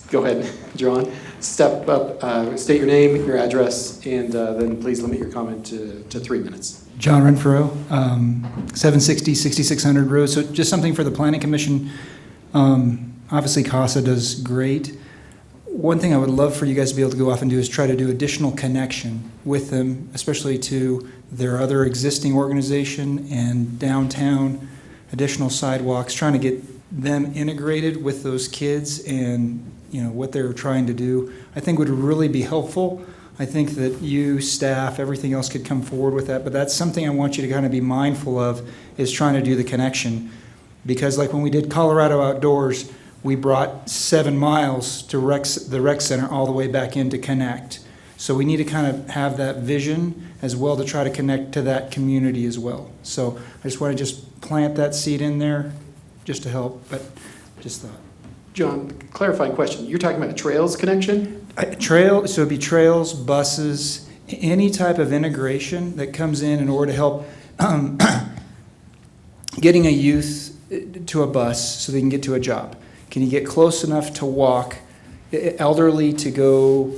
go ahead, John. Step up, state your name, your address, and then please limit your comment to 3 minutes. John Renfro, 760 6600 Road. So just something for the Planning Commission. Obviously, CASA does great. One thing I would love for you guys to be able to go off and do is try to do additional connection with them, especially to their other existing organization and downtown, additional sidewalks, trying to get them integrated with those kids and what they're trying to do, I think would really be helpful. I think that you, staff, everything else could come forward with that, but that's something I want you to kind of be mindful of, is trying to do the connection. Because like when we did Colorado Outdoors, we brought 7 miles to the rec center all the way back in to connect. So we need to kind of have that vision as well to try to connect to that community as well. So I just want to plant that seed in there just to help, but just thought. John, clarifying question. You're talking about a trails connection? So it'd be trails, buses, any type of integration that comes in order to help getting a youth to a bus so they can get to a job. Can you get close enough to walk, elderly to go,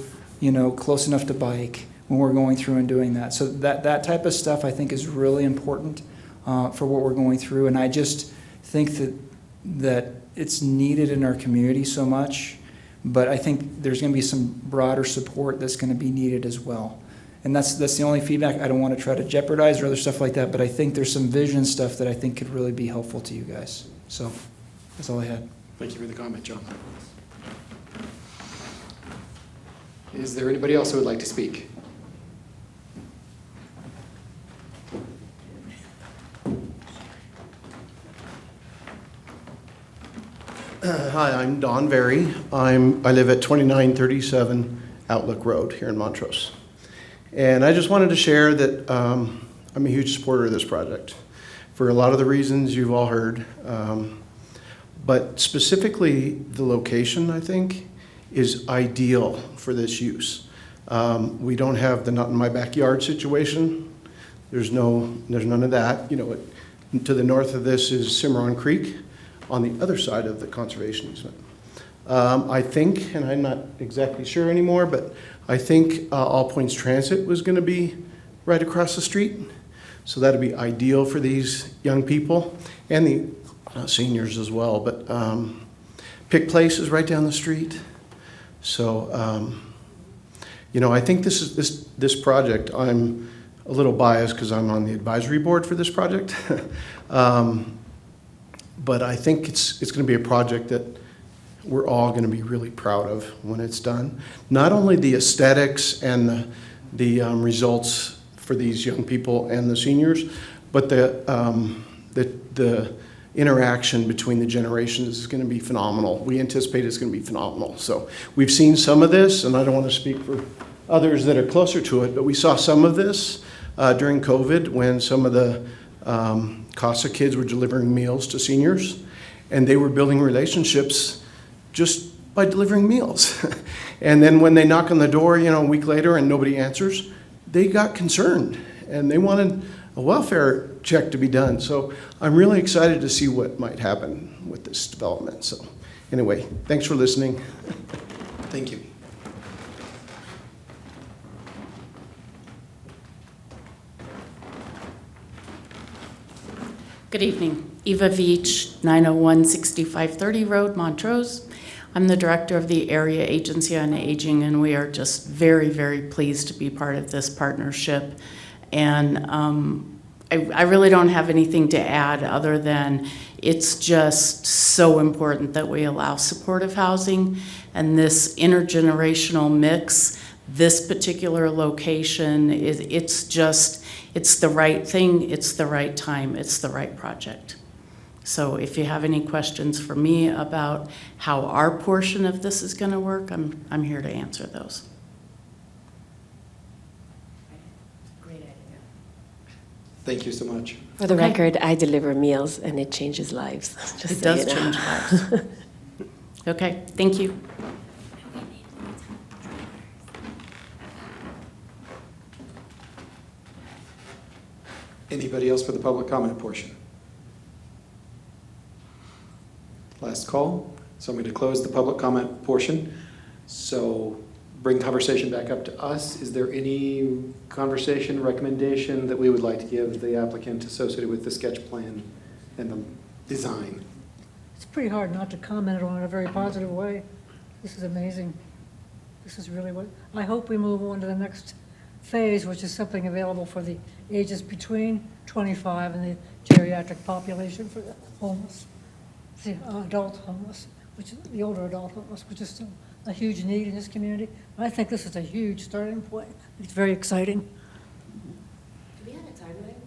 close enough to bike when we're going through and doing that? So that type of stuff I think is really important for what we're going through. And I just think that it's needed in our community so much, but I think there's going to be some broader support that's going to be needed as well. And that's the only feedback. I don't want to try to jeopardize or other stuff like that, but I think there's some vision stuff that I think could really be helpful to you guys. So that's all I had. Thank you for the comment, John. Is there anybody else who would like to speak? Hi, I'm Don Berry. I live at 2937 Outlook Road here in Montrose. And I just wanted to share that I'm a huge supporter of this project for a lot of the reasons you've all heard. But specifically, the location, I think, is ideal for this use. We don't have the not in my backyard situation. There's none of that. To the north of this is Cimarron Creek on the other side of the conservation easement. I think, and I'm not exactly sure anymore, but I think All Points Transit was going to be right across the street. So that'd be ideal for these young people and the seniors as well. But Pick Place is right down the street. So, I think this project, I'm a little biased because I'm on the advisory board for this project. But I think it's going to be a project that we're all going to be really proud of when it's done. Not only the aesthetics and the results for these young people and the seniors, but the interaction between the generations is going to be phenomenal. We anticipate it's going to be phenomenal. So we've seen some of this, and I don't want to speak for others that are closer to it, but we saw some of this during COVID when some of the CASA kids were delivering meals to seniors, and they were building relationships just by delivering meals. And then when they knock on the door, a week later and nobody answers, they got concerned and they wanted a welfare check to be done. So I'm really excited to see what might happen with this development. So anyway, thanks for listening. Thank you. Good evening. Eva Veach, 901 6530 Road, Montrose. I'm the director of the Area Agency on Aging, and we are just very, very pleased to be part of this partnership. And I really don't have anything to add other than it's just so important that we allow supportive housing and this intergenerational mix. This particular location, it's the right thing, it's the right time, it's the right project. So if you have any questions for me about how our portion of this is going to work, I'm here to answer those. Great idea. Thank you so much. For the Okay. record, I deliver meals and it changes lives. Just It so does you know. change lives. Okay, thank you. Anybody else for the public comment portion? Last call. So I'm going to close the public comment portion. So bring conversation back up to us. Is there any conversation, recommendation that we would like to give the applicant associated with the sketch plan and the design? It's pretty hard not to comment on it in a very positive way. This is amazing. This is really what, I hope we move on to the next phase, which is something available for the ages between 25 and the geriatric population for the homeless, the adult homeless, which is the older adult homeless, which is still a huge need in this community. I think this is a huge starting point. It's very exciting. Do we have a timeline?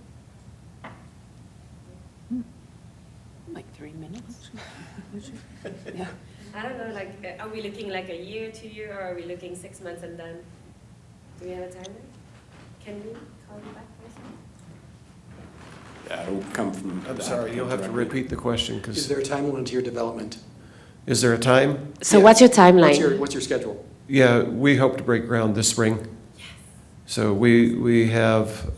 Like 3 minutes? Yeah. I don't know, like, are we looking like a year, 2 year, or are we looking 6 months and done? Do we have a timeline? Can we call you back or something? Yeah, it'll come from. I'm the sorry, you'll have to applicant repeat the question Is because, there a timeline to your development? is there a time? So what's your timeline? What's your schedule? Yeah, we hope to break ground this spring. So we have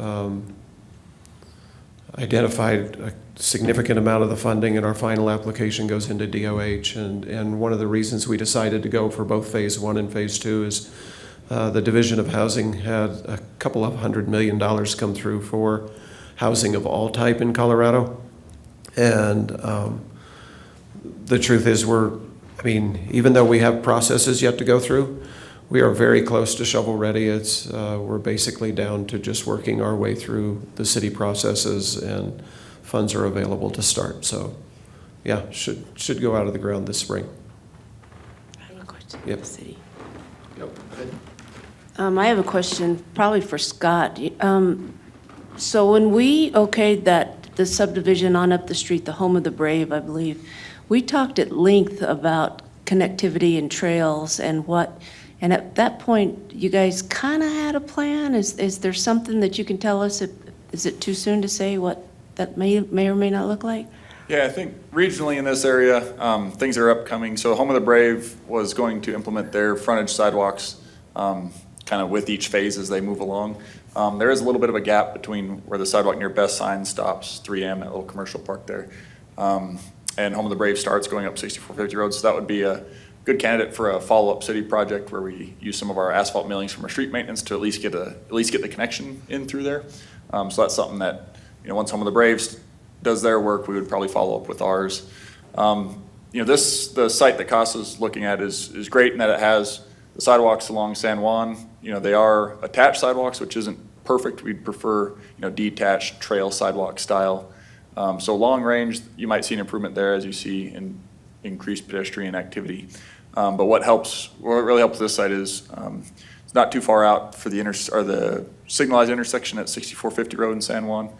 identified a significant amount of the funding, and our final application goes into DOH. And one of the reasons we decided to go for both Phase 1 and Phase 2 is the Division of Housing had a couple of $100 million come through for housing of all type in Colorado. And the truth is even though we have processes yet to go through, we are very close to shovel-ready. We're basically down to just working our way through the city processes, and funds are available to start. So, yeah, should go out of the ground this spring. I have a question. Yep. City. Yep. Good. I have a question, probably for Scott. So when we okayed the subdivision on up the street, the Home of the Brave, I believe, we talked at length about connectivity and trails and and at that point, you guys kind of had a plan? Is there something that you can tell us? Is it too soon to say what that may or may not look like? Yeah, I think regionally in this area, things are upcoming. So Home of the Brave was going to implement their frontage sidewalks kind of with each phase as they move along. There is a little bit of a gap between where the sidewalk near Best Sign stops, 3M, that little commercial park there. And Home of the Brave starts going up 6450 Road. So that would be a good candidate for a follow-up city project where we use some of our asphalt millings from our street maintenance to at least get the connection in through there. So that's something that, once Home of the Braves does their work, we would probably follow up with ours. The site that CASA's looking at is great in that it has the sidewalks along San Juan. They are attached sidewalks, which isn't perfect. We'd prefer, detached trail sidewalk style. So long range, you might see an improvement there as you see in increased pedestrian activity. But what really helps this site is it's not too far out for the signalized intersection at 6450 Road in San Juan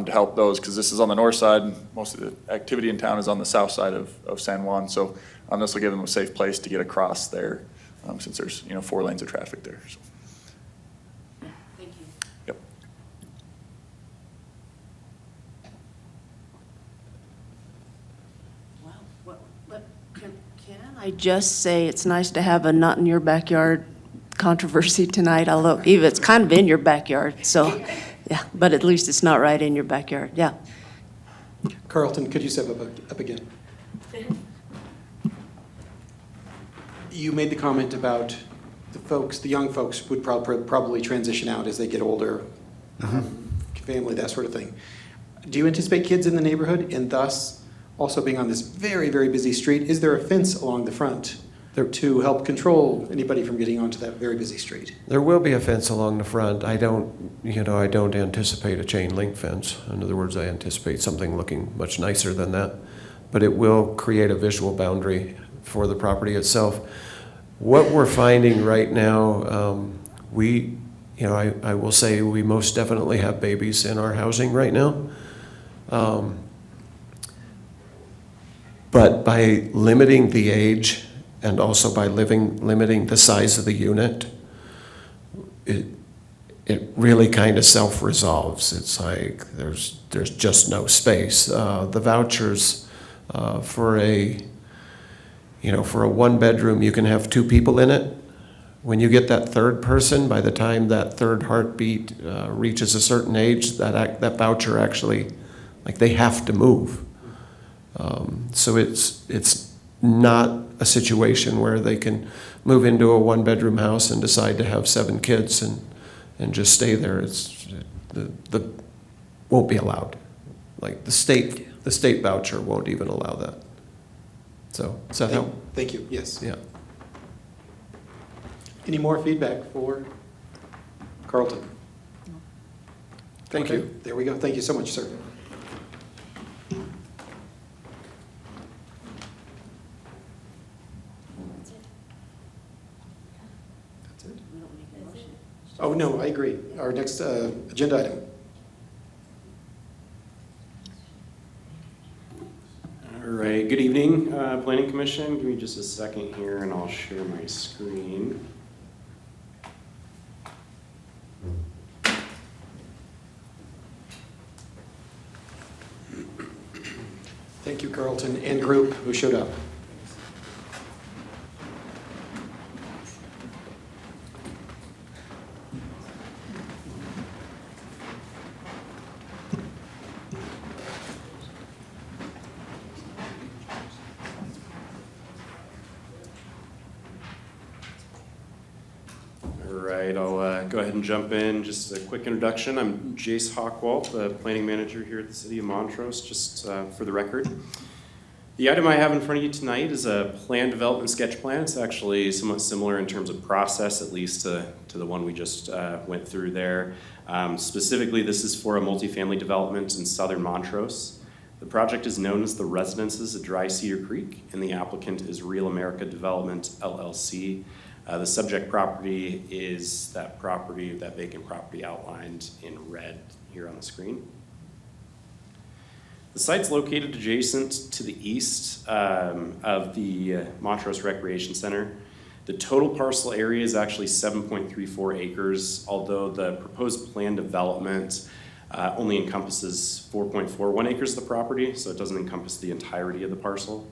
to help those, because this is on the north side. Most of the activity in town is on the south side of San Juan. So this will give them a safe place to get across there since there's 4 lanes of traffic there. So. Thank you. Yep. Wow. Can I just say it's nice to have a not in your backyard controversy tonight, although Eva, it's kind of in your backyard. So Yeah, but at least it's not right in your backyard, yeah. Carlton, could you step up again? You made the comment about the young folks would probably transition out as they get older, family, that sort of thing. Do you anticipate kids in the neighborhood and thus also being on this very, very busy street? Is there a fence along the front to help control anybody from getting onto that very busy street? There will be a fence along the front. I don't anticipate a chain link fence. In other words, I anticipate something looking much nicer than that. But it will create a visual boundary for the property itself. What we're finding right now, I will say we most definitely have babies in our housing right now. But by limiting the age and also by limiting the size of the unit, it really kind of self-resolves. It's like there's just no space. The vouchers for a one-bedroom, you can have 2 people in it. When you get that third person, by the time that third heartbeat reaches a certain age, that voucher actually, like, they have to move. So it's not a situation where they can move into a one-bedroom house and decide to have 7 kids and just stay there. The won't be allowed. Like the state voucher won't even allow that. So does that help? Thank you. Yes. Yeah. Any more feedback for Carlton? Thank you. There we go. Thank you so much, sir. That's it? Oh, no, I agree. Our next agenda item. All right, good evening, Planning Commission. Give me just a second here and I'll share my screen. Thank you, Carlton and group who showed up. All right, I'll go ahead and jump in. Just a quick introduction. I'm Jace Hockwalt, the planning manager here at the City of Montrose, just for the record. The item I have in front of you tonight is a plan development sketch plan. It's actually somewhat similar in terms of process, at least to the one we just went through there. Specifically, this is for a multifamily development in southern Montrose. The project is known as the Residences at Dry Cedar Creek, and the applicant is Real America Development, LLC. The subject property is that vacant property outlined in red here on the screen. The site's located adjacent to the east of the Montrose Recreation Center. The total parcel area is actually 7.34 acres, although the proposed plan development only encompasses 4.41 acres of the property, so it doesn't encompass the entirety of the parcel.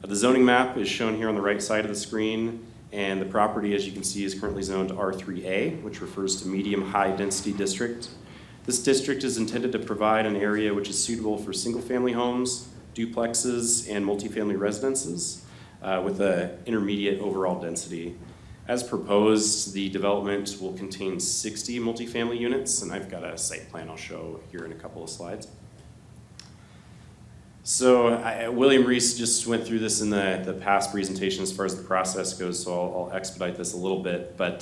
The zoning map is shown here on the right side of the screen, and the property, as you can see, is currently zoned R3A, which refers to medium high density district. This district is intended to provide an area which is suitable for single-family homes, duplexes, and multifamily residences with an intermediate overall density. As proposed, the development will contain 60 multifamily units, and I've got a site plan I'll show here in a couple of slides. So William Reese just went through this in the past presentation as far as the process goes, so I'll expedite this a little bit. But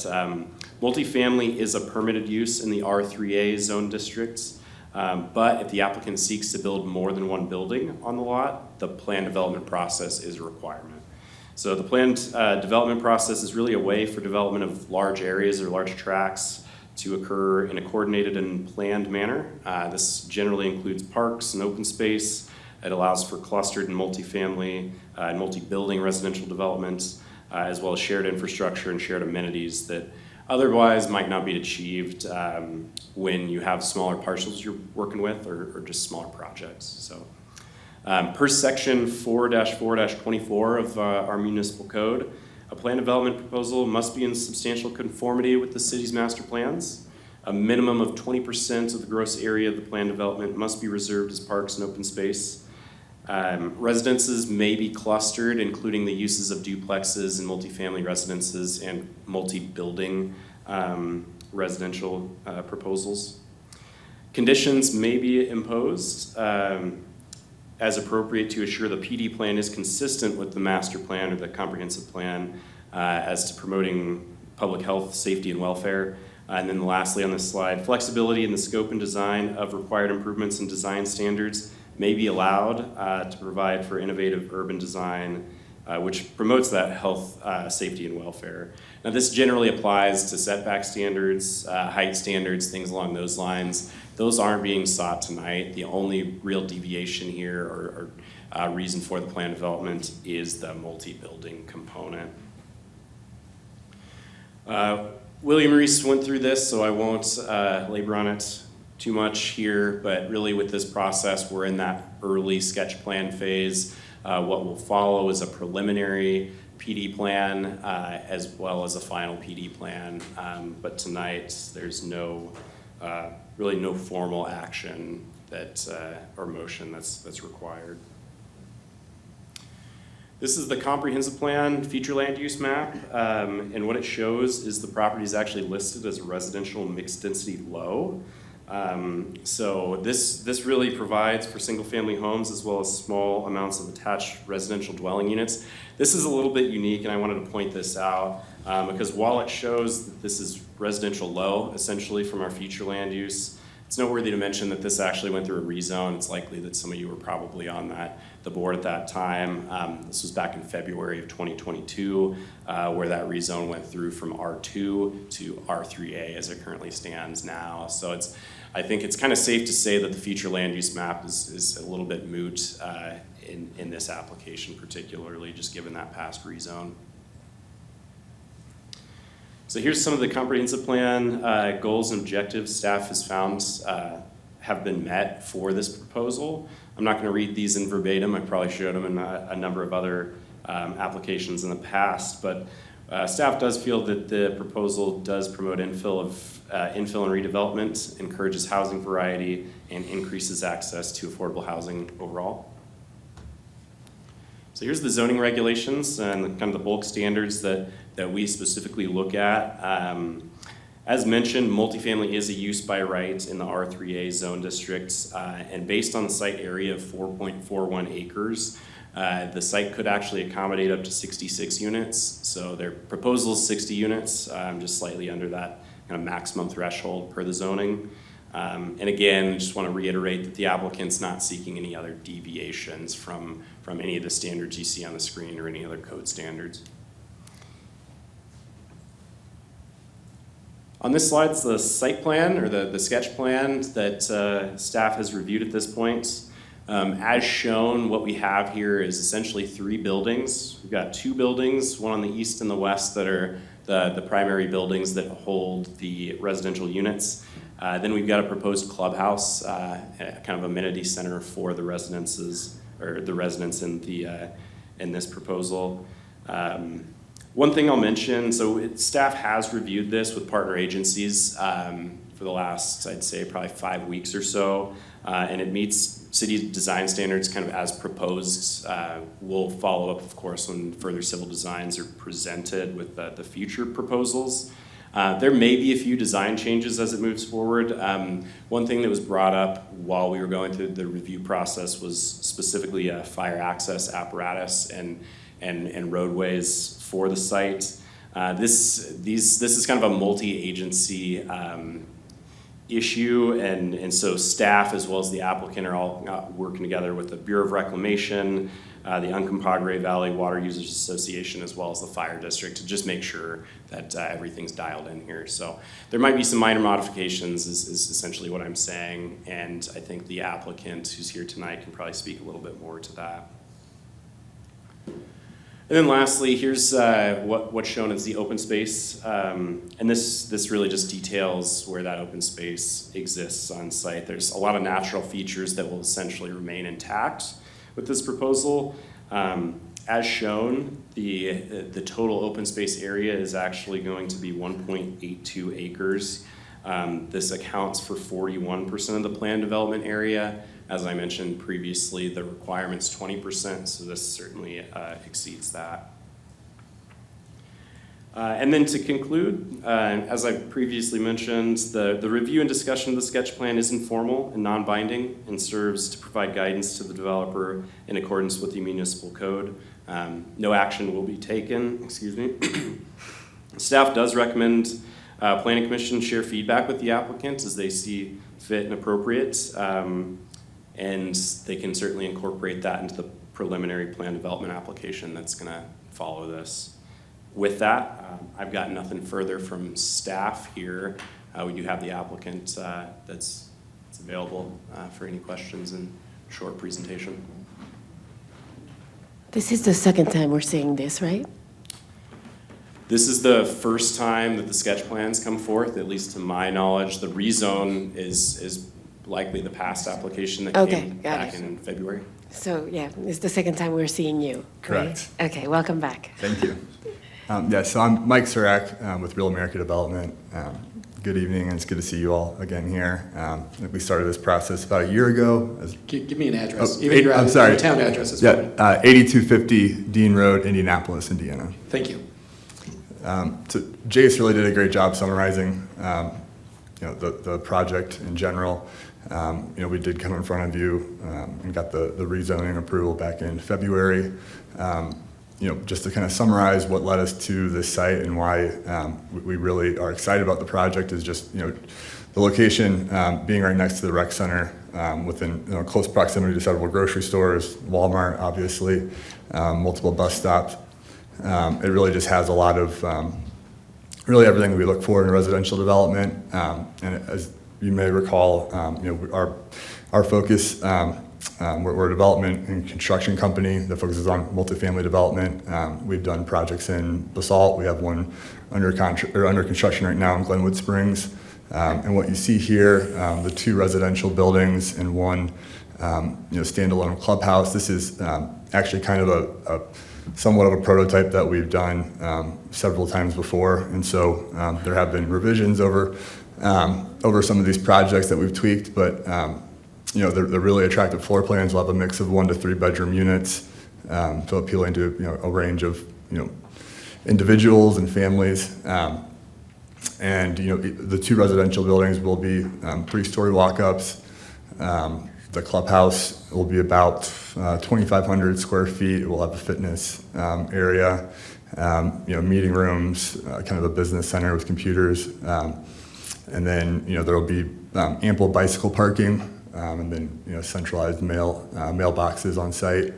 multifamily is a permitted use in the R3A zone districts. But if the applicant seeks to build more than one building on the lot, the plan development process is a requirement. So the planned development process is really a way for development of large areas or large tracts to occur in a coordinated and planned manner. This generally includes parks and open space. It allows for clustered and multifamily and multi-building residential developments, as well as shared infrastructure and shared amenities that otherwise might not be achieved when you have smaller parcels you're working with or just smaller projects. So per section 4-4-24 of our municipal code, a plan development proposal must be in substantial conformity with the city's master plans. A minimum of 20% of the gross area of the planned development must be reserved as parks and open space. Residences may be clustered, including the uses of duplexes and multifamily residences and multi-building residential proposals. Conditions may be imposed as appropriate to assure the PD plan is consistent with the master plan or the comprehensive plan as to promoting public health, safety, and welfare. And then lastly on this slide, flexibility in the scope and design of required improvements and design standards may be allowed to provide for innovative urban design which promotes that health, safety, and welfare. Now this generally applies to setback standards, height standards, things along those lines. Those aren't being sought tonight. The only real deviation here or reason for the plan development is the multi-building component. William Reese went through this, so I won't labor on it too much here, but really with this process, we're in that early sketch plan phase. What will follow is a preliminary PD plan as well as a final PD plan, but tonight there's no, really no formal action that, or motion that's required. This is the comprehensive plan feature land use map, and what it shows is the property is actually listed as a residential mixed density low. So this really provides for single family homes as well as small amounts of attached residential dwelling units. This is a little bit unique, and I wanted to point this out because while it shows that this is residential low essentially from our future land use, it's noteworthy to mention that this actually went through a rezone. It's likely that some of you were probably on the board at that time. This was back in February of 2022, where that rezone went through from R2 to R3A as it currently stands now. So I think it's kind of safe to say that the future land use map is a little bit moot in this application particularly, just given that past rezone. So here's some of the comprehensive plan goals and objectives staff has found have been met for this proposal. I'm not going to read these in verbatim. I probably showed them in a number of other applications in the past, but staff does feel that the proposal does promote infill and redevelopment, encourages housing variety, and increases access to affordable housing overall. So here's the zoning regulations and kind of the bulk standards that we specifically look at. As mentioned, multifamily is a use by right in the R3A zone districts, and based on the site area of 4.41 acres, the site could actually accommodate up to 66 units. So their proposal is 60 units, just slightly under that kind of maximum threshold per the zoning. And again, I just want to reiterate that the applicant's not seeking any other deviations from any of the standards you see on the screen or any other code standards. On this slide is the site plan or the sketch plan that staff has reviewed at this point. As shown, what we have here is essentially 3 buildings. We've got 2 buildings, one on the east and the west that are the primary buildings that hold the residential units. Then we've got a proposed clubhouse, kind of amenity center for the residences or the residents in this proposal. One thing I'll mention, so staff has reviewed this with partner agencies for the last, I'd say, probably 5 weeks or so, and it meets city design standards kind of as proposed. We'll follow up, of course, when further civil designs are presented with the future proposals. There may be a few design changes as it moves forward. One thing that was brought up while we were going through the review process was specifically a fire access apparatus and roadways for the site. This is kind of a multi-agency issue, and so staff as well as the applicant are all working together with the Bureau of Reclamation, the Uncompahgre Valley Water Users Association, as well as the fire district to just make sure that everything's dialed in here. So there might be some minor modifications is essentially what I'm saying, and I think the applicant who's here tonight can probably speak a little bit more to that. And then lastly, here's what's shown as the open space. And this really just details where that open space exists on site. There's a lot of natural features that will essentially remain intact with this proposal. As shown, the total open space area is actually going to be 1.82 acres. This accounts for 41% of the planned development area. As I mentioned previously, the requirement's 20%, so this certainly exceeds that. And then to conclude, as I previously mentioned, the review and discussion of the sketch plan is informal and non-binding and serves to provide guidance to the developer in accordance with the municipal code. No action will be taken, excuse me. Staff does recommend Planning Commission share feedback with the applicant as they see fit and appropriate, and they can certainly incorporate that into the preliminary plan development application that's going to follow this. With that, I've got nothing further from staff here. We do have the applicant that's available for any questions and short presentation. This is the second time we're seeing this, right? This is the first time that the sketch plans come forth, at least to my knowledge. The rezone is likely the past application that came back in February. So, yeah, it's the second time we're seeing you. Correct. Right? Okay, welcome back. Thank you. So I'm Mike Surak with Real America Development. Good evening, and it's good to see you all again here. We started this process about a year ago. Give me an address. I'm sorry. Your town address is fine. 8250 Dean Road, Indianapolis, Indiana. Thank you. So Jace really did a great job summarizing, the project in general. We did come in front of you and got the rezoning approval back in February. Just to kind of summarize what led us to this site and why we really are excited about the project is just, the location being right next to the rec center within close proximity to several grocery stores, Walmart, obviously, multiple bus stops. It really just has a lot of, really everything that we look for in residential development. And as you may recall, our focus, we're a development and construction company that focuses on multifamily development. We've done projects in Basalt. We have one under construction right now in Glenwood Springs. And what you see here, the two residential buildings and one standalone clubhouse. This is actually kind of a somewhat of a prototype that we've done several times before. And so there have been revisions over some of these projects that we've tweaked, but they're really attractive floor plans. We'll have a mix of 1 to 3 bedroom units to appeal to a range of individuals and families. And the two residential buildings will be 3-story walk-ups. The clubhouse will be about 2,500 square feet. It will have a fitness area, meeting rooms, kind of a business center with computers, and then there will be ample bicycle parking. And then centralized mailboxes on site.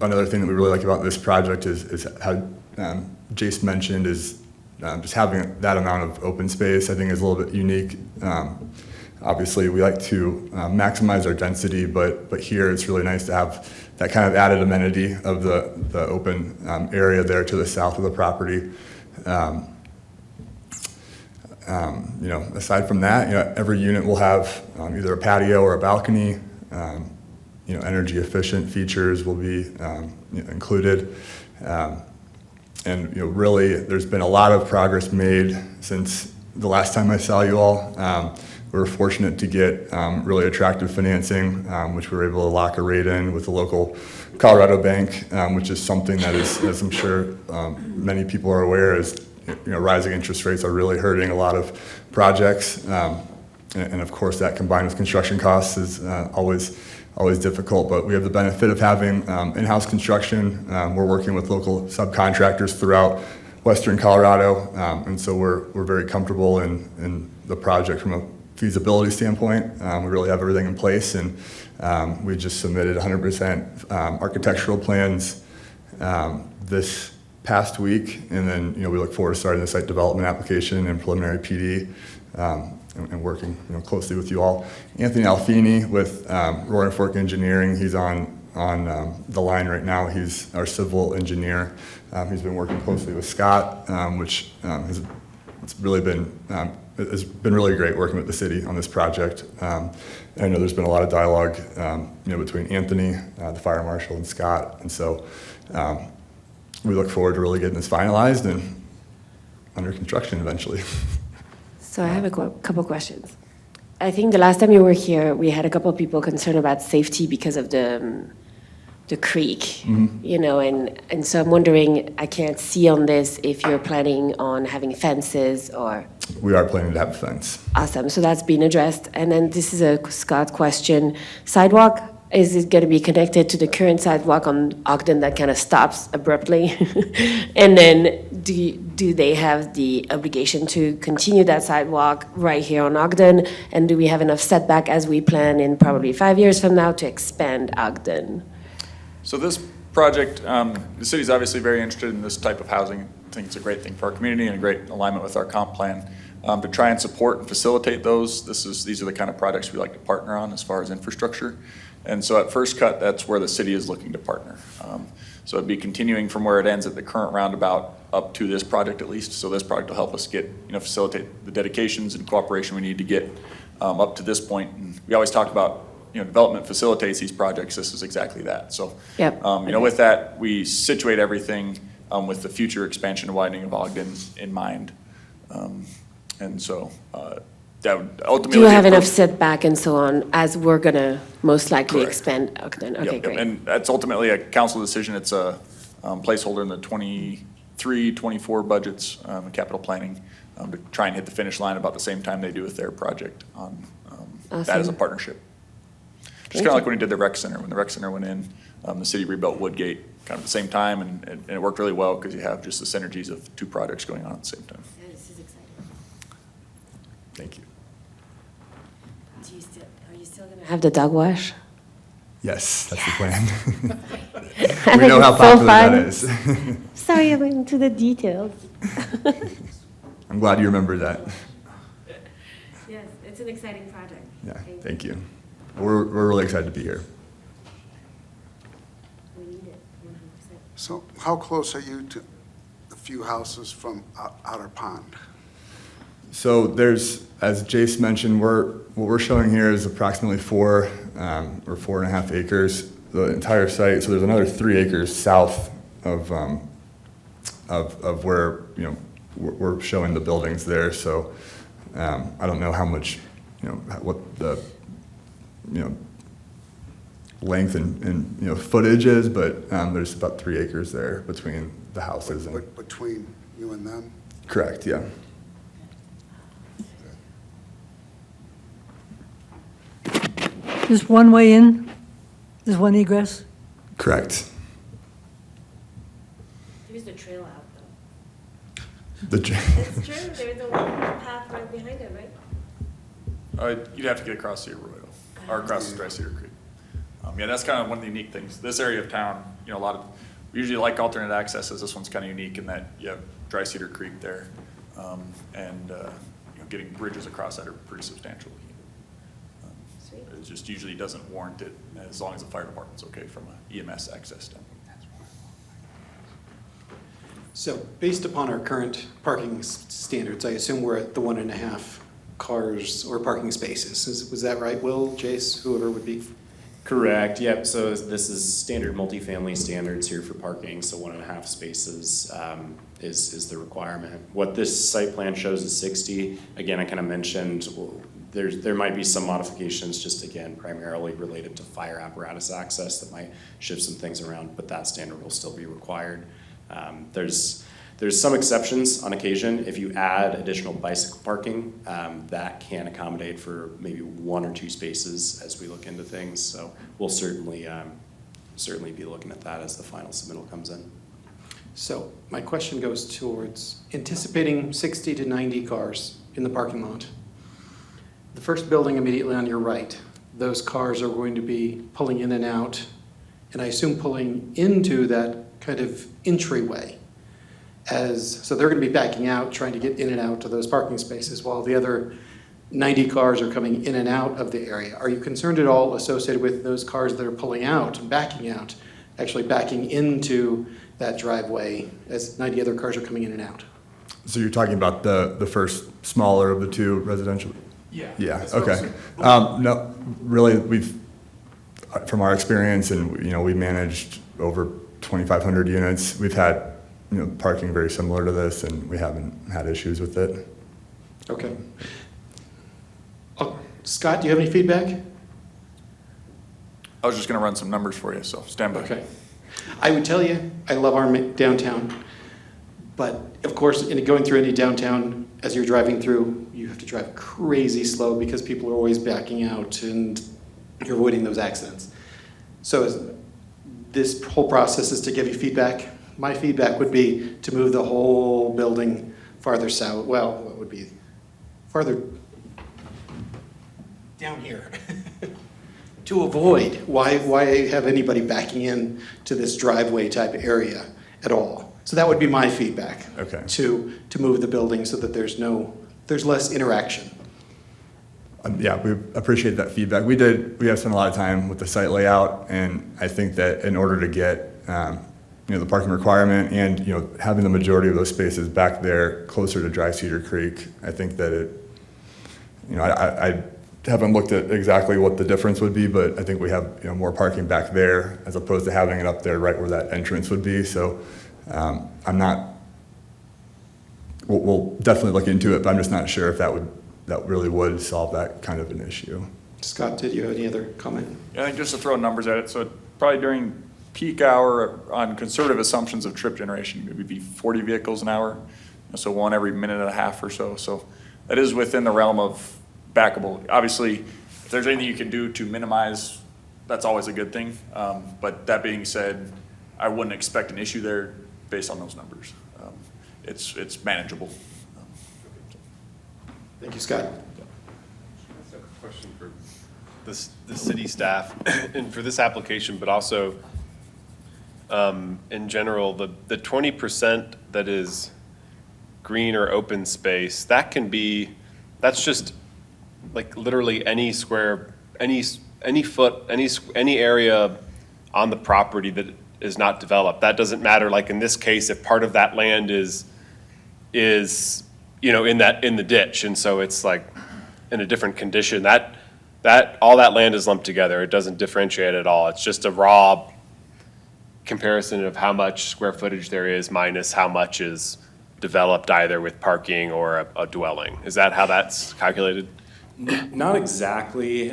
Another thing that we really like about this project is how Jace mentioned is just having that amount of open space. I think is a little bit unique. Obviously, we like to maximize our density, but here it's really nice to have that kind of added amenity of the open area there to the south of the property. Aside from that, every unit will have either a patio or a balcony. Energy efficient features will be included. And really, there's been a lot of progress made since the last time I saw you all. We were fortunate to get really attractive financing, which we were able to lock a rate in with the local Colorado bank, which is something that is, as I'm sure many people are aware, is rising interest rates are really hurting a lot of projects, and of course that combined with construction costs is always difficult. But we have the benefit of having in-house construction. We're working with local subcontractors throughout Western Colorado, and so we're very comfortable in the project from a feasibility standpoint. We really have everything in place, and we just submitted 100% architectural plans this past week, and then we look forward to starting the site development application and preliminary PD, and working closely with you all. Anthony Alfini with Roaring Fork Engineering, he's on the line right now. He's our civil engineer. He's been working closely with Scott, which has really been really great working with the city on this project. I know there's been a lot of dialogue between Anthony, the fire marshal, and Scott, and so we look forward to really getting this finalized and under construction eventually. So I have a couple questions. I think the last time you were here, we had a couple of people concerned about safety because of the creek, you know, and so I'm wondering, I can't see on this if you're planning on having fences or. We are planning to have a fence. Awesome, so that's been addressed. And then this is a Scott question. Sidewalk, is it going to be connected to the current sidewalk on Ogden that kind of stops abruptly? And then do they have the obligation to continue that sidewalk right here on Ogden? And do we have enough setback as we plan in probably 5 years from now to expand Ogden? So this project, the city's obviously very interested in this type of housing. I think it's a great thing for our community and a great alignment with our comp plan. To try and support and facilitate those, these are the kind of projects we like to partner on as far as infrastructure. And so at first cut, that's where the city is looking to partner. So it'd be continuing from where it ends at the current roundabout up to this project at least. So this project will help us get, facilitate the dedications and cooperation we need to get up to this point. And we always talk about, development facilitates these projects. This is exactly that. So, yep. With that, we situate everything with the future expansion and widening of Ogden in mind. And so that would ultimately. Do you have enough setback and so on as we're going to most likely Correct. Expand Ogden? Okay, Yep. great. And that's ultimately a council decision. It's a placeholder in the 23, 24 budgets and capital planning to try and hit the finish line about the same time they do with their project on that as a Awesome. partnership. Just Thank kind of you. like when we did the rec center. When the rec center went in, the city rebuilt Woodgate kind of at the same time, and it worked really well because you have just the synergies of two projects going on at the same time. This is exciting. Thank you. Are you still going to have the dog wash? Yes, that's the plan. We know how popular that is. Sorry, I went into the details. I'm glad you remembered that. Yes, it's an exciting project. Yeah, thank you. We're really excited to be here. We need it, 100%. So how close are you to the few houses from Otter Pond? So there's, as Jace mentioned, what we're showing here is approximately 4 or 4.5 acres, the entire site. So there's another 3 acres south of where we're showing the buildings there. So I don't know how much what the length and footage is, but there's about 3 acres there between the houses and. Between you and them? Correct. Yeah. Just one way in, there's one egress. Correct. There's the trail out, though. The. It's true, there's a path right behind it, right? You'd have to get across the Arroyo, or across the Dry Cedar Creek. Yeah, that's kind of one of the unique things. This area of town, we usually like alternate accesses. This one's kind of unique in that you have Dry Cedar Creek there, and getting bridges across that are pretty substantial. Sweet. It just usually doesn't warrant it as long as the fire department's okay from a EMS access standpoint. So based upon our current parking standards, I assume we're at the 1.5 cars or parking spaces. Was that right, Will, Jace, whoever would be? Correct, yep, so this is standard multifamily standards here for parking, so 1.5 spaces is the requirement. What this site plan shows is 60. Again, I kind of mentioned there might be some modifications, just again, primarily related to fire apparatus access that might shift some things around, but that standard will still be required. There's some exceptions on occasion. If you add additional bicycle parking, that can accommodate for maybe 1 or 2 spaces as we look into things. So we'll certainly be looking at that as the final submittal comes in. So my question goes towards anticipating 60 to 90 cars in the parking lot. The first building immediately on your right, those cars are going to be pulling in and out, and I assume pulling into that kind of entryway. So they're going to be backing out, trying to get in and out to those parking spaces, while the other 90 cars are coming in and out of the area. Are you concerned at all associated with those cars that are pulling out and backing out, actually backing into that driveway as 90 other cars are coming in and out? So you're talking about the first smaller of the 2 residential? Yeah. Yeah, okay. No, really, from our experience, and we managed over 2,500 units, we've had parking very similar to this, and we haven't had issues with it. Okay. Oh, Scott, do you have any feedback? I was just going to run some numbers for you, so stand by. Okay. I would tell you, I love our downtown, but of course, in going through any downtown, as you're driving through, you have to drive crazy slow because people are always backing out and you're avoiding those accidents. So this whole process is to give you feedback. My feedback would be to move the whole building farther south. Well, what would be farther down here to avoid. Why have anybody backing in to this driveway type area at all? So that would be my feedback. Okay. To move the building so that there's less interaction. Yeah, we appreciate that feedback. We have spent a lot of time with the site layout, and I think that in order to get the parking requirement and having the majority of those spaces back there closer to Dry Cedar Creek, I think that I haven't looked at exactly what the difference would be, but I think we have more parking back there as opposed to having it up there right where that entrance would be. So we'll definitely look into it, but I'm just not sure if that really would solve that kind of an issue. Scott, did you have any other comment? Yeah, I think just to throw numbers at it, so probably during peak hour on conservative assumptions of trip generation, it would be 40 vehicles an hour, so one every minute and a half or so. So that is within the realm of backable. Obviously, if there's anything you can do to minimize, that's always a good thing. But that being said, I wouldn't expect an issue there based on those numbers. It's manageable. Thank you, Scott. That's a question for the city staff and for this application, but also in general, the 20% that is green or open space, that's just like literally any square, any foot, any area on the property that is not developed. That doesn't matter. Like in this case, if part of that land is in the ditch, and so it's like in a different condition, that all that land is lumped together. It doesn't differentiate at all. It's just a raw comparison of how much square footage there is minus how much is developed either with parking or a dwelling. Is that how that's calculated? Not exactly.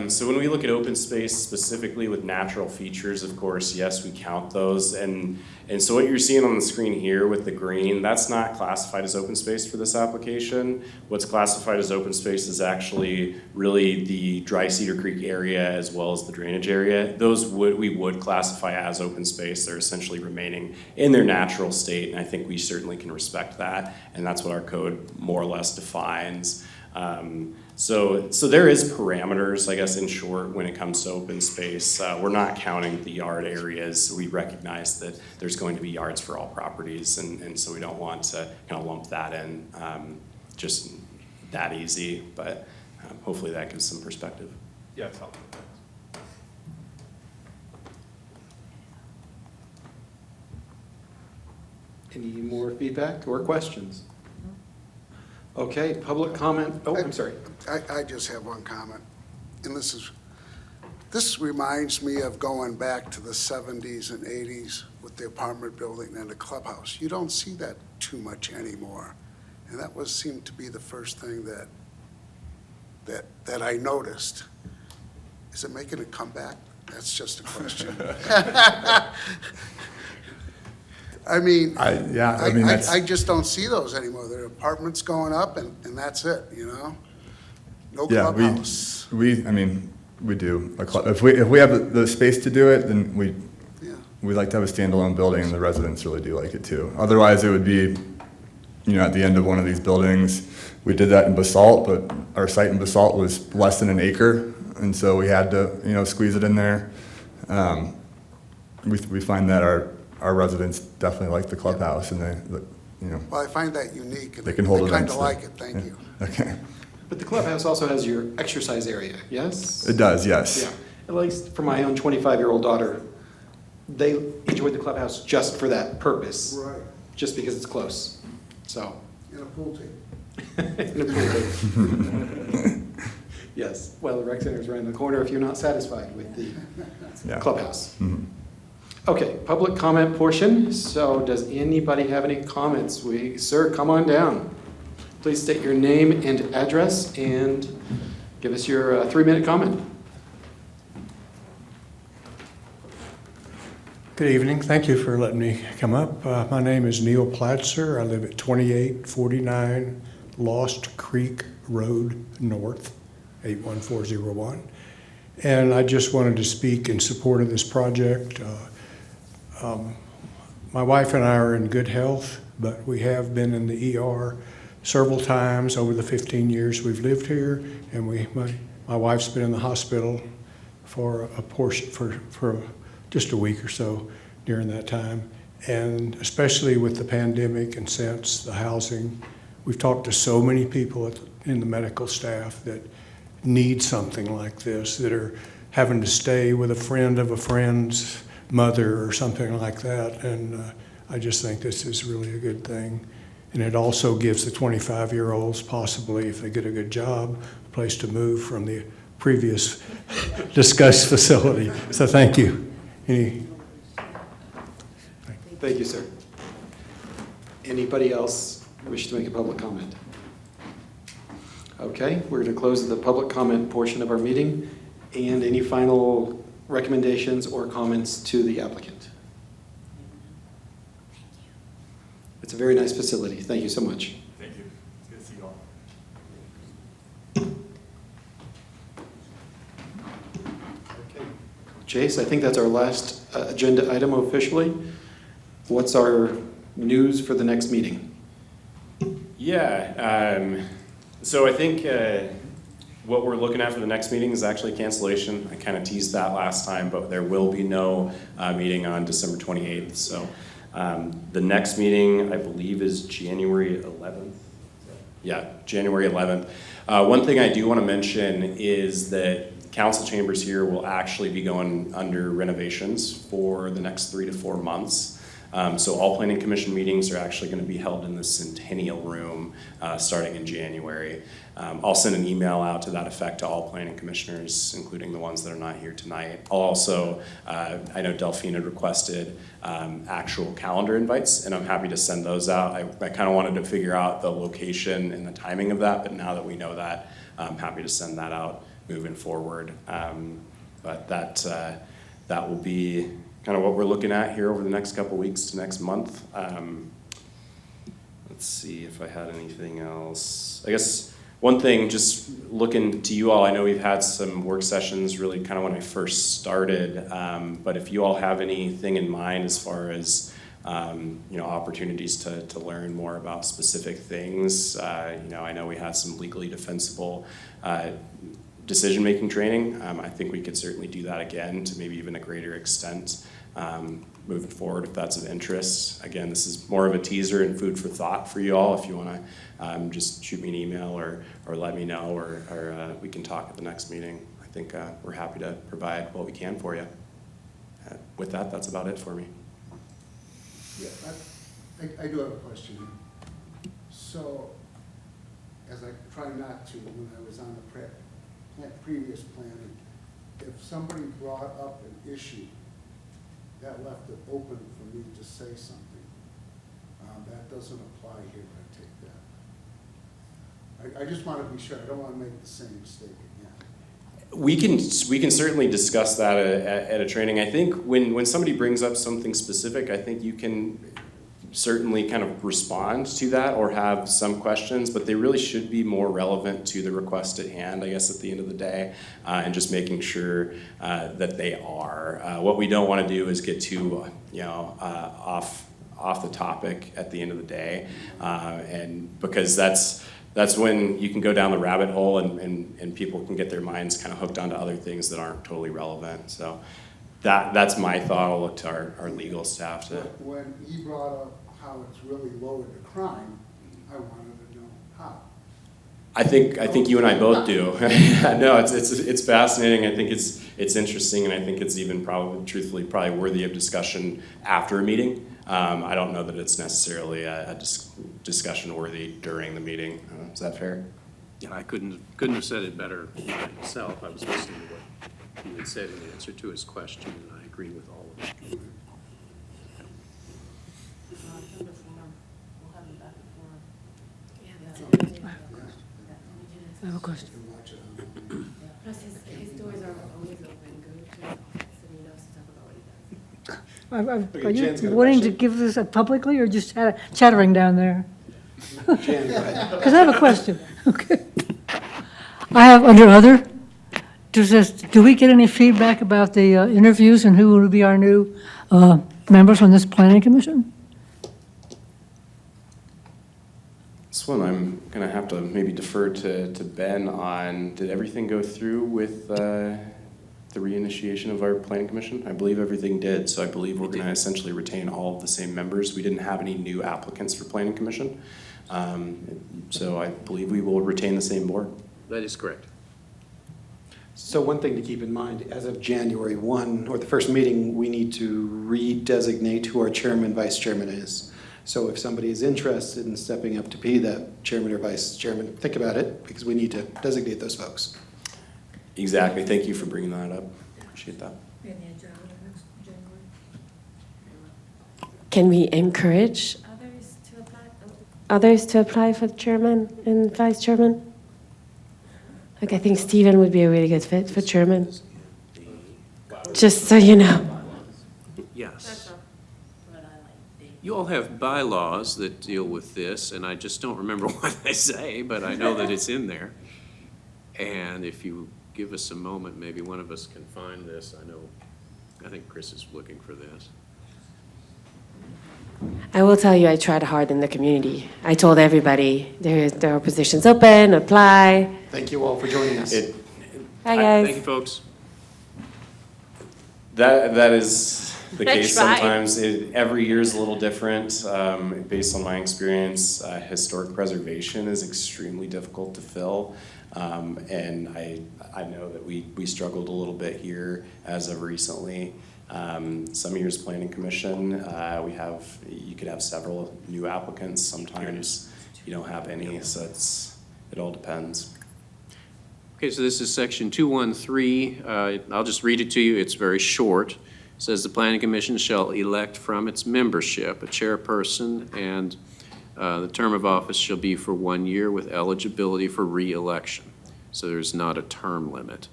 So when we look at open space specifically with natural features, of course, yes, we count those. And so what you're seeing on the screen here with the green, that's not classified as open space for this application. What's classified as open space is actually really the Dry Cedar Creek area as well as the drainage area. Those we would classify as open space. They're essentially remaining in their natural state, and I think we certainly can respect that. And that's what our code more or less defines. So there is parameters, I guess, in short, when it comes to open space. We're not counting the yard areas. We recognize that there's going to be yards for all properties, and so we don't want to kind of lump that in just that easy, but hopefully that gives some perspective. Yeah, it's helpful. Any more feedback or questions? Okay, public comment. Oh, I'm sorry. I just have one comment, and this reminds me of going back to the 70s and 80s with the apartment building and the clubhouse. You don't see that too much anymore, and that seemed to be the first thing that I noticed. Is it making a comeback? That's just a question. I mean, I just don't see those anymore. There are apartments going up, and that's it, No clubhouse. We do. If we have the space to do it, then we like to have a standalone building, and the residents really do like it too. Otherwise, it would be, at the end of one of these buildings. We did that in Basalt, but our site in Basalt was less than an acre, and so we had to, squeeze it in there. We find that our residents definitely like the clubhouse, and they. Well, I find that unique, and they can hold I kind events of there. like it, thank you. Okay. But the clubhouse also has your exercise area, yes? It does, yes. Yeah, at least for my own 25-year-old daughter, they enjoyed the clubhouse just for that purpose. Right. Just because it's close, so. In a pool table. In a pool table. Yes, well, the rec center is around the corner if you're not satisfied with the clubhouse. Mm-hmm. Okay, public comment portion. So does anybody have any comments? Sir, come on down. Please state your name and address and give us your 3-minute comment. Good evening. Thank you for letting me come up. My name is Neil Platzer. I live at 2849 Lost Creek Road North, 81401. And I just wanted to speak in support of this project. My wife and I are in good health, but we have been in the ER several times over the 15 years we've lived here, and my wife's been in the hospital for a portion for just a week or so during that time. And especially with the pandemic and since the housing, we've talked to so many people in the medical staff that need something like this, that are having to stay with a friend of a friend's mother or something like that. And I just think this is really a good thing. And it also gives the 25-year-olds, possibly if they get a good job, a place to move from the previous discussed facility. So thank you. Thank you, sir. Anybody else wish to make a public comment? Okay, we're going to close the public comment portion of our meeting. And any final recommendations or comments to the applicant? It's a very nice facility. Thank you so much. Thank you. It's good to see you all. Chase, I think that's our last agenda item officially. What's our news for the next meeting? Yeah, so I think what we're looking at for the next meeting is actually cancellation. I kind of teased that last time, but there will be no meeting on December 28th. So the next meeting, I believe, is January 11th. Yeah, January 11th. One thing I do want to mention is that council chambers here will actually be going under renovations for the next 3 to 4 months. So all planning commission meetings are actually going to be held in the Centennial Room starting in January. I'll send an email out to that effect to all planning commissioners, including the ones that are not here tonight. I'll also, I know Delphine had requested actual calendar invites, and I'm happy to send those out. I kind of wanted to figure out the location and the timing of that, but now that we know that, I'm happy to send that out moving forward. But that will be kind of what we're looking at here over the next couple weeks to next month. Let's see if I had anything else. I guess one thing, just looking to you all, I know we've had some work sessions really kind of when I first started, but if you all have anything in mind as far as opportunities to learn more about specific things, I know we had some legally defensible decision-making training. I think we could certainly do that again to maybe even a greater extent moving forward if that's of interest. Again, this is more of a teaser and food for thought for you all. If you want to just shoot me an email or let me know, or we can talk at the next meeting. I think we're happy to provide what we can for you. With that, that's about it for me. Yeah, I do have a question. So, as I try not to when I was on the previous planning, if somebody brought up an issue, that left it open for me to say something. That doesn't apply here, I take that. I just want to be sure. I don't want to make the same mistake again. We can certainly discuss that at a training. I think when somebody brings up something specific, I think you can certainly kind of respond to that or have some questions, but they really should be more relevant to the request at hand, I guess, at the end of the day, and just making sure that they are. What we don't want to do is get too, off the topic at the end of the day, and because that's when you can go down the rabbit hole and people can get their minds kind of hooked onto other things that aren't totally relevant. So that's my thought. I'll look to our legal staff to. When he brought up how it's really lowered the crime, I wanted to know how. I think you and I both do. No, it's fascinating. I think it's interesting, and I think it's even truthfully worthy of discussion after a meeting. I don't know that it's necessarily a discussion worthy during the meeting. Is that fair? Yeah, I couldn't have said it better myself. I was listening to what he had said in answer to his question, and I agree with all of it. We'll have him back before. Yeah, that's it. I have a question. Are Jan's got you a wanting to question. give this up publicly or just chattering down there? Jan, go ahead. Because I have a question. Okay. I have under other, do we get any feedback about the interviews and who will be our new members on this planning commission? This one I'm going to have to maybe defer to Ben on. Did everything go through with the reinitiation of our planning commission? I believe everything did, so I believe we're going to essentially retain all of the same members. We didn't have any new applicants for planning commission, so I believe we will retain the same board. That is correct. So one thing to keep in mind, as of January 1, or the first meeting, we need to redesignate who our chairman, vice chairman is. So if somebody is interested in stepping up to be that chairman or vice chairman, think about it, because we need to designate those folks. Exactly. Thank you for bringing that up. Appreciate that. Can we encourage others to apply for the chairman and vice chairman? Like, I think Stephen would be a really good fit for chairman. Just so you know. Yes. You all have bylaws that deal with this, and I just don't remember what they say, but I know that it's in there. And if you give us a moment, maybe one of us can find this. I think Chris is looking for this. I will tell you, I tried hard in the community. I told everybody there are positions open, apply. Thank you all for joining us. Hi, guys. Thank you, folks. That is the I case tried. sometimes. Every year is a little different. Based on my experience, historic preservation is extremely difficult to fill. And I know that we struggled a little bit here as of recently. Some years planning commission, you could have several new applicants. Sometimes you don't have any, so it all depends. Okay, so this is section 213. I'll just read it to you. It's very short. It says the planning commission shall elect from its membership a chairperson, and the term of office shall be for 1 year with eligibility for re-election. So there's not a term limit.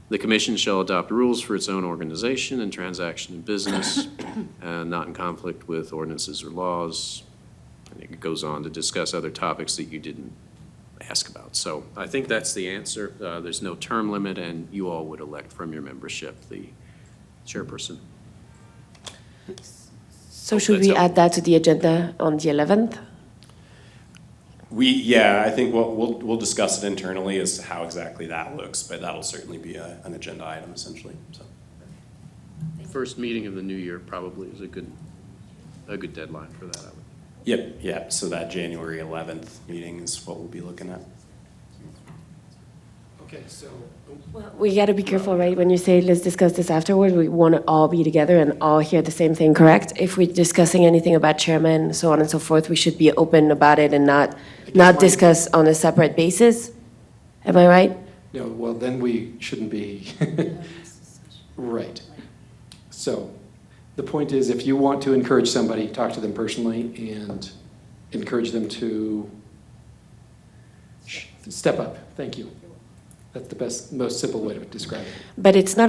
The commission shall adopt rules for its own organization and transaction of business, not in conflict with ordinances or laws. And it goes on to discuss other topics that you didn't ask about. So I think that's the answer. There's no term limit, and you all would elect from your membership the chairperson. So should we add that to the agenda on the 11th? I think we'll discuss it internally as to how exactly that looks, but that'll certainly be an agenda item essentially. So. First meeting of the new year probably is a good deadline for that, I would. Yep. So that January 11th meeting is what we'll be looking at. Okay, so. We got to be careful, right? When you say let's discuss this afterward, we want to all be together and all hear the same thing, correct? If we're discussing anything about chairman, so on and so forth, we should be open about it and not discuss on a separate basis. Am I right? No, well, then we shouldn't be. Right. So the point is, if you want to encourage somebody, talk to them personally and encourage them to step up. Thank you. That's the best, most simple way to describe it. But it's not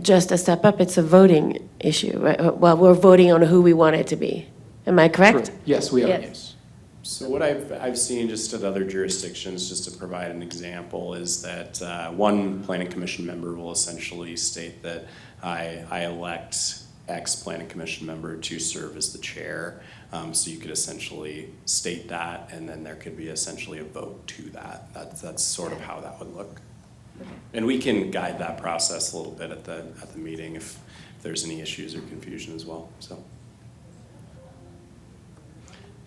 just a step up, it's a voting issue, right? Well, we're voting on who we want it to be. Am I correct? Yes, we are. Yes. So what I've seen just at other jurisdictions, just to provide an example, is that one planning commission member will essentially state that I elect X planning commission member to serve as the chair. So you could essentially state that, and then there could be essentially a vote to that. That's sort of how that would look. And we can guide that process a little bit at the meeting if there's any issues or confusion as well. So.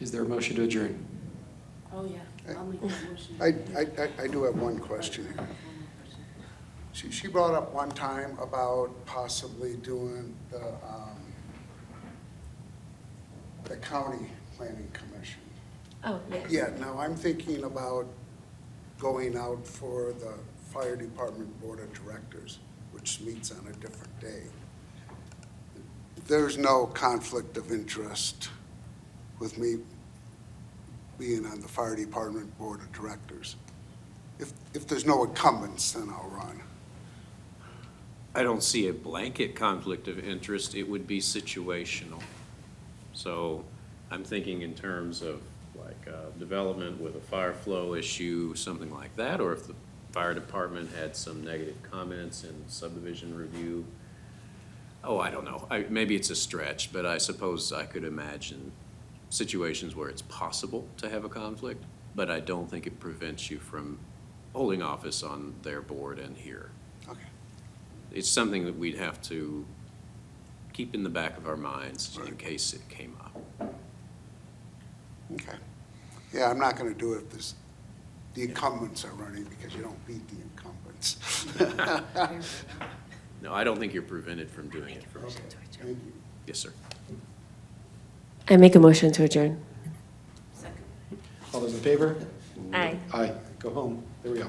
Is there a motion to adjourn? Oh, yeah. I'll make that motion. I do have one question here. She brought up one time about possibly doing the county planning commission. Oh, yes. Yeah, now I'm thinking about going out for the fire department board of directors, which meets on a different day. There's no conflict of interest with me being on the fire department board of directors. if there's no incumbents, then I'll run. I don't see a blanket conflict of interest. It would be situational. So I'm thinking in terms of like development with a fire flow issue, something like that, or if the fire department had some negative comments in subdivision review. Oh, I don't know. Maybe it's a stretch, but I suppose I could imagine situations where it's possible to have a conflict, but I don't think it prevents you from holding office on their board and here. Okay. It's something that we'd have to keep in the back of our minds in case it came up. Okay. Yeah, I'm not going to do it if the incumbents are running, because you don't beat the incumbents. No, I don't think you're prevented from doing it first. Thank you. Yes, sir. I make a motion to adjourn. All those in favor? Aye. Aye. Go home. There we go.